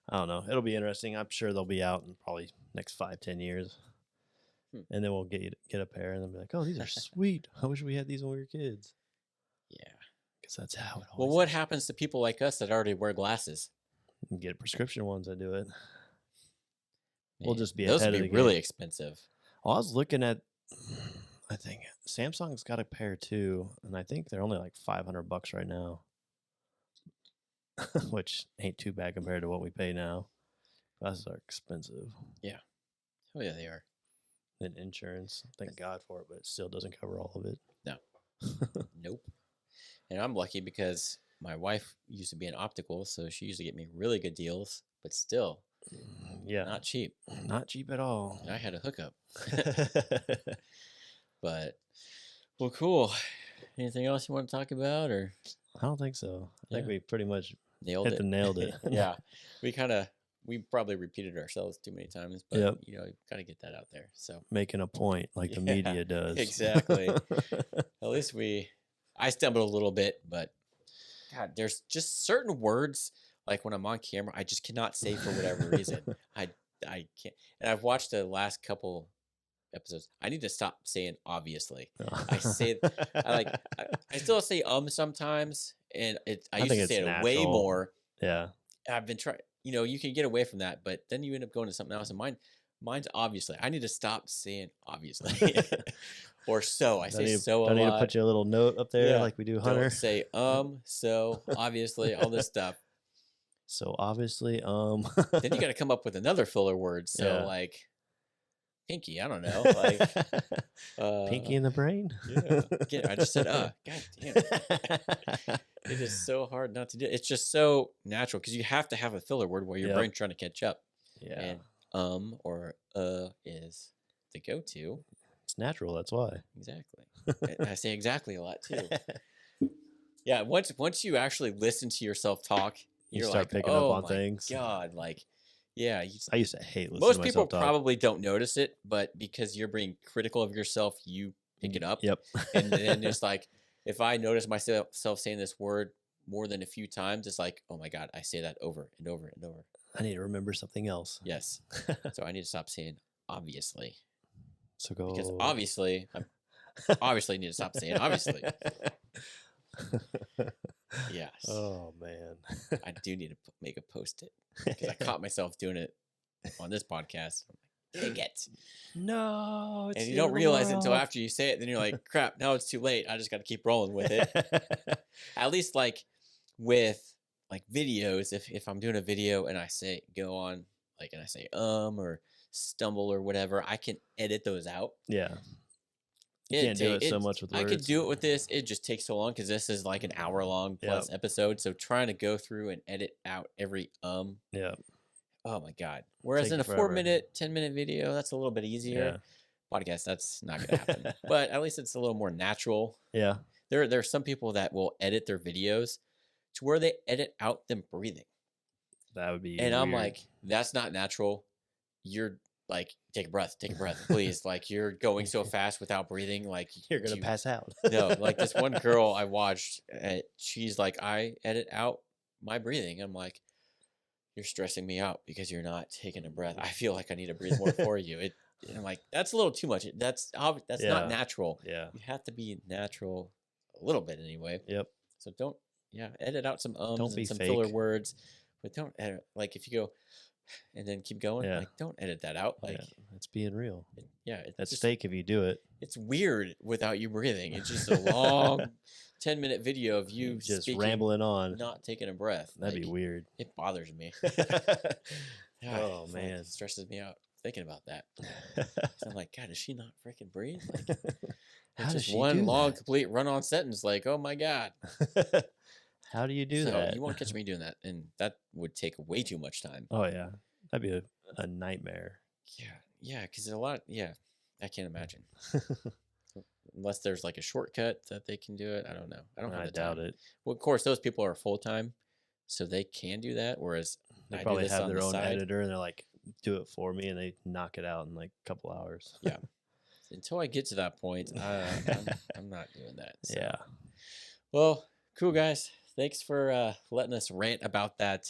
I don't know. It'll be interesting. I'm sure they'll be out in probably next 5-10 years, and then we'll get a pair, and they'll be like, oh, these are sweet. I wish we had these when we were kids. Yeah. Because that's how it always. Well, what happens to people like us that already wear glasses? You can get prescription ones that do it. We'll Man, just be those ahead would of be the really game. expensive. Well, I was looking at, I think Samsung's got a pair too, and I think they're only like $500 right now, which ain't too bad compared to what we pay now. Glasses are expensive. Oh yeah, they are. And insurance, thank God for it, but it still doesn't cover all of it. No. Nope. And I'm lucky because my wife used to be in optical, so she used to get me really good deals, but still Yeah, not cheap. not cheap at all. And I had a hookup. But well, cool. Anything else you want to talk about, or I don't think so. I think Yeah. we pretty much nailed it? nailed it. Yeah, we probably repeated ourselves too many times, but Yep. you got to get that out there. So Making a point like the Yeah, media does. exactly. At least I stumbled a little bit, but God, there's just certain words like when I'm on camera, I just cannot say for whatever reason. I can't. And I've watched the last couple episodes. I need to stop saying obviously. I say I still say sometimes, and I used think to say it's it way natural. more. Yeah. I've been trying. You can get away from that, but then you end up going to something else. And mine's obviously. I need to stop saying obviously, or so. I say so a I need to lot. put you a little note up there Yeah, like we do Hunter. Don't say so obviously all this stuff. So obviously, Then you got to come up with another filler word. So Yeah. like pinky. I don't know. Like Pinky in the brain. Yeah. Again, I just said God damn. It is so hard not to do. It's just so natural because you have to have a filler word while your Yep. brain's trying to catch up. Yeah. And or is the go-to. It's natural. That's why. Exactly. And I say exactly a lot too. Yeah. Once you actually listen to yourself talk, You you're start like, picking up oh on my things. God, like, yeah. I used to hate listening Most to people myself talk. probably don't notice it, but because you're being critical of yourself, you pick it up. Yep. And then it's like, if I notice myself saying this word more than a few times, it's like, oh my God, I say that over and over and over. I need to remember something else. Yes. So I need to stop saying obviously. So go. Because obviously, I obviously need to stop saying obviously. Yes. Oh man. I do need to make a post-it because I caught myself doing it on this podcast. I'm like, dang it. No. It's And you the don't end of the realize it until world. after you say it. Then you're like, crap, now it's too late. I just got to keep rolling with it. At least like with like videos, if I'm doing a video and I say go on like and I say or stumble or whatever, I can edit those out. Yeah. You can't do it so much with I could words. do it with this. It just takes so long because this is like an hour-long plus episode. So trying to go through and edit out every Yeah. oh my God. Whereas Take in a forever. 4-minute, 10-minute video, that's a little bit easier. Podcast, that's not going to happen. But at least it's a little more natural. Yeah. There are some people that will edit their videos to where they edit out them breathing. That would be And weird. I'm like, that's not natural. You're like, take a breath, please. Like, you're going so fast without breathing. Like, you're going to pass out. No, like this one girl I watched, she's like, I edit out my breathing. I'm like, you're stressing me out because you're not taking a breath. I feel like I need to breathe more for you. And I'm like, that's a little too much. That's not natural. Yeah. You have to be natural a little bit anyway. Yep. So don't, edit out some Don't be and some fake. filler words, but don't edit. Like if you go and then keep going, like don't edit that out. Like it's being real. That's just fake if you do it. It's weird without you breathing. It's just a long 10-minute video of you just speaking, rambling on, not taking a breath. That'd be weird. It bothers me. Oh man, it stresses me out thinking about that. So I'm like, God, does she not freaking breathe? Like, how does she one do long, that? complete run-on sentence? Like, oh my God. How do you do that? You won't catch me doing that, and that would take way too much time. Oh yeah, that'd be a nightmare. Yeah, because a lot. Yeah, I can't imagine. Unless there's like a shortcut that they can do it. I don't know. I don't have the time. I doubt it. Well, of course, those people are full-time, so they can do that. Whereas they probably have their own editor, and they're like, do it for me, and they knock it out in like a couple hours. Yeah. Until I get to that point, I'm not doing that. So. Yeah. Well, cool, guys. Thanks for letting us rant about that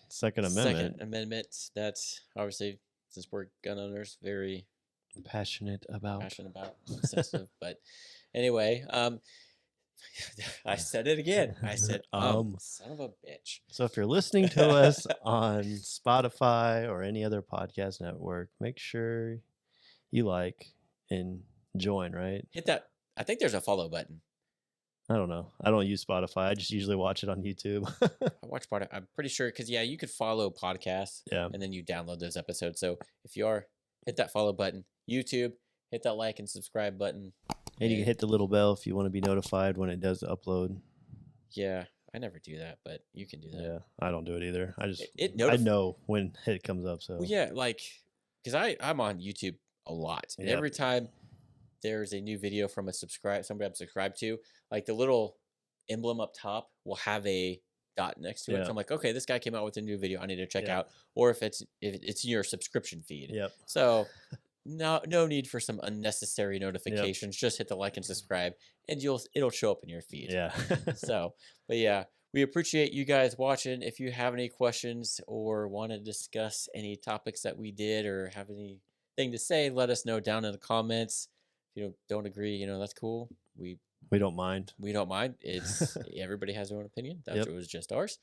Second Amendment. That's obviously, since we're gun owners, very passionate about, obsessive. But anyway, I said it again. I said, son of a bitch. So if you're listening to us on Spotify or any other podcast network, make sure you like and join, right? Hit that. I think there's a follow button. I don't know. I don't use Spotify. I just usually watch it on YouTube. I watch Spotify. I'm pretty sure because you could follow podcasts. Yeah. And then you download those episodes. So if you are, hit that follow button. YouTube, hit that like and subscribe button. And you can hit the little bell if you want to be notified when it does upload. Yeah, I never do that, but you can do that. Yeah, I don't do it either. I just I know when it comes up. So well, yeah, like because I'm on YouTube a lot. And every time there's a new video from somebody I'm subscribed to, like the little emblem up top will have a dot next to it. So I'm like, okay, this guy came out with a new video I need to check out. Or if it's in your subscription feed. Yep. So no need for some unnecessary notifications. Just hit the like and subscribe, and it'll show up in your feed. Yeah. So, but yeah, we appreciate you guys watching. If you have any questions or want to discuss any topics that we did or have anything to say, let us know down in the comments. If you don't agree, that's cool. We don't mind. We don't mind. It's everybody has their own opinion. That was just ours.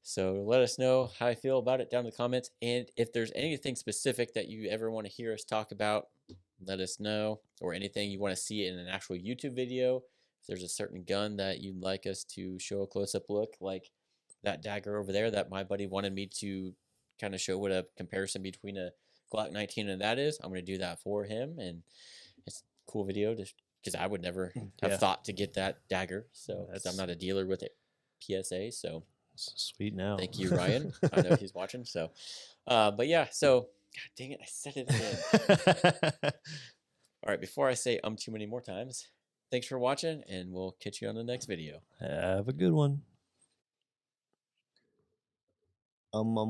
So let us know how you feel about it down in the comments. And if there's anything specific that you ever want to hear us talk about, let us know. Or anything you want to see in an actual YouTube video. If there's a certain gun that you'd like us to show a close-up look, like that Dagger over there that my buddy wanted me to kind of show what a comparison between a Glock 19 and that is, I'm going to do that for him. And it's a cool video because I would never have thought to get that Dagger. So I'm not a dealer with it. PSA. So sweet now. Thank you, Ryan. I know he's watching. So, but yeah. So, God dang it, I said it again. All right. Before I say too many more times, thanks for watching, and we'll catch you on the next video. Have a good one. Freaking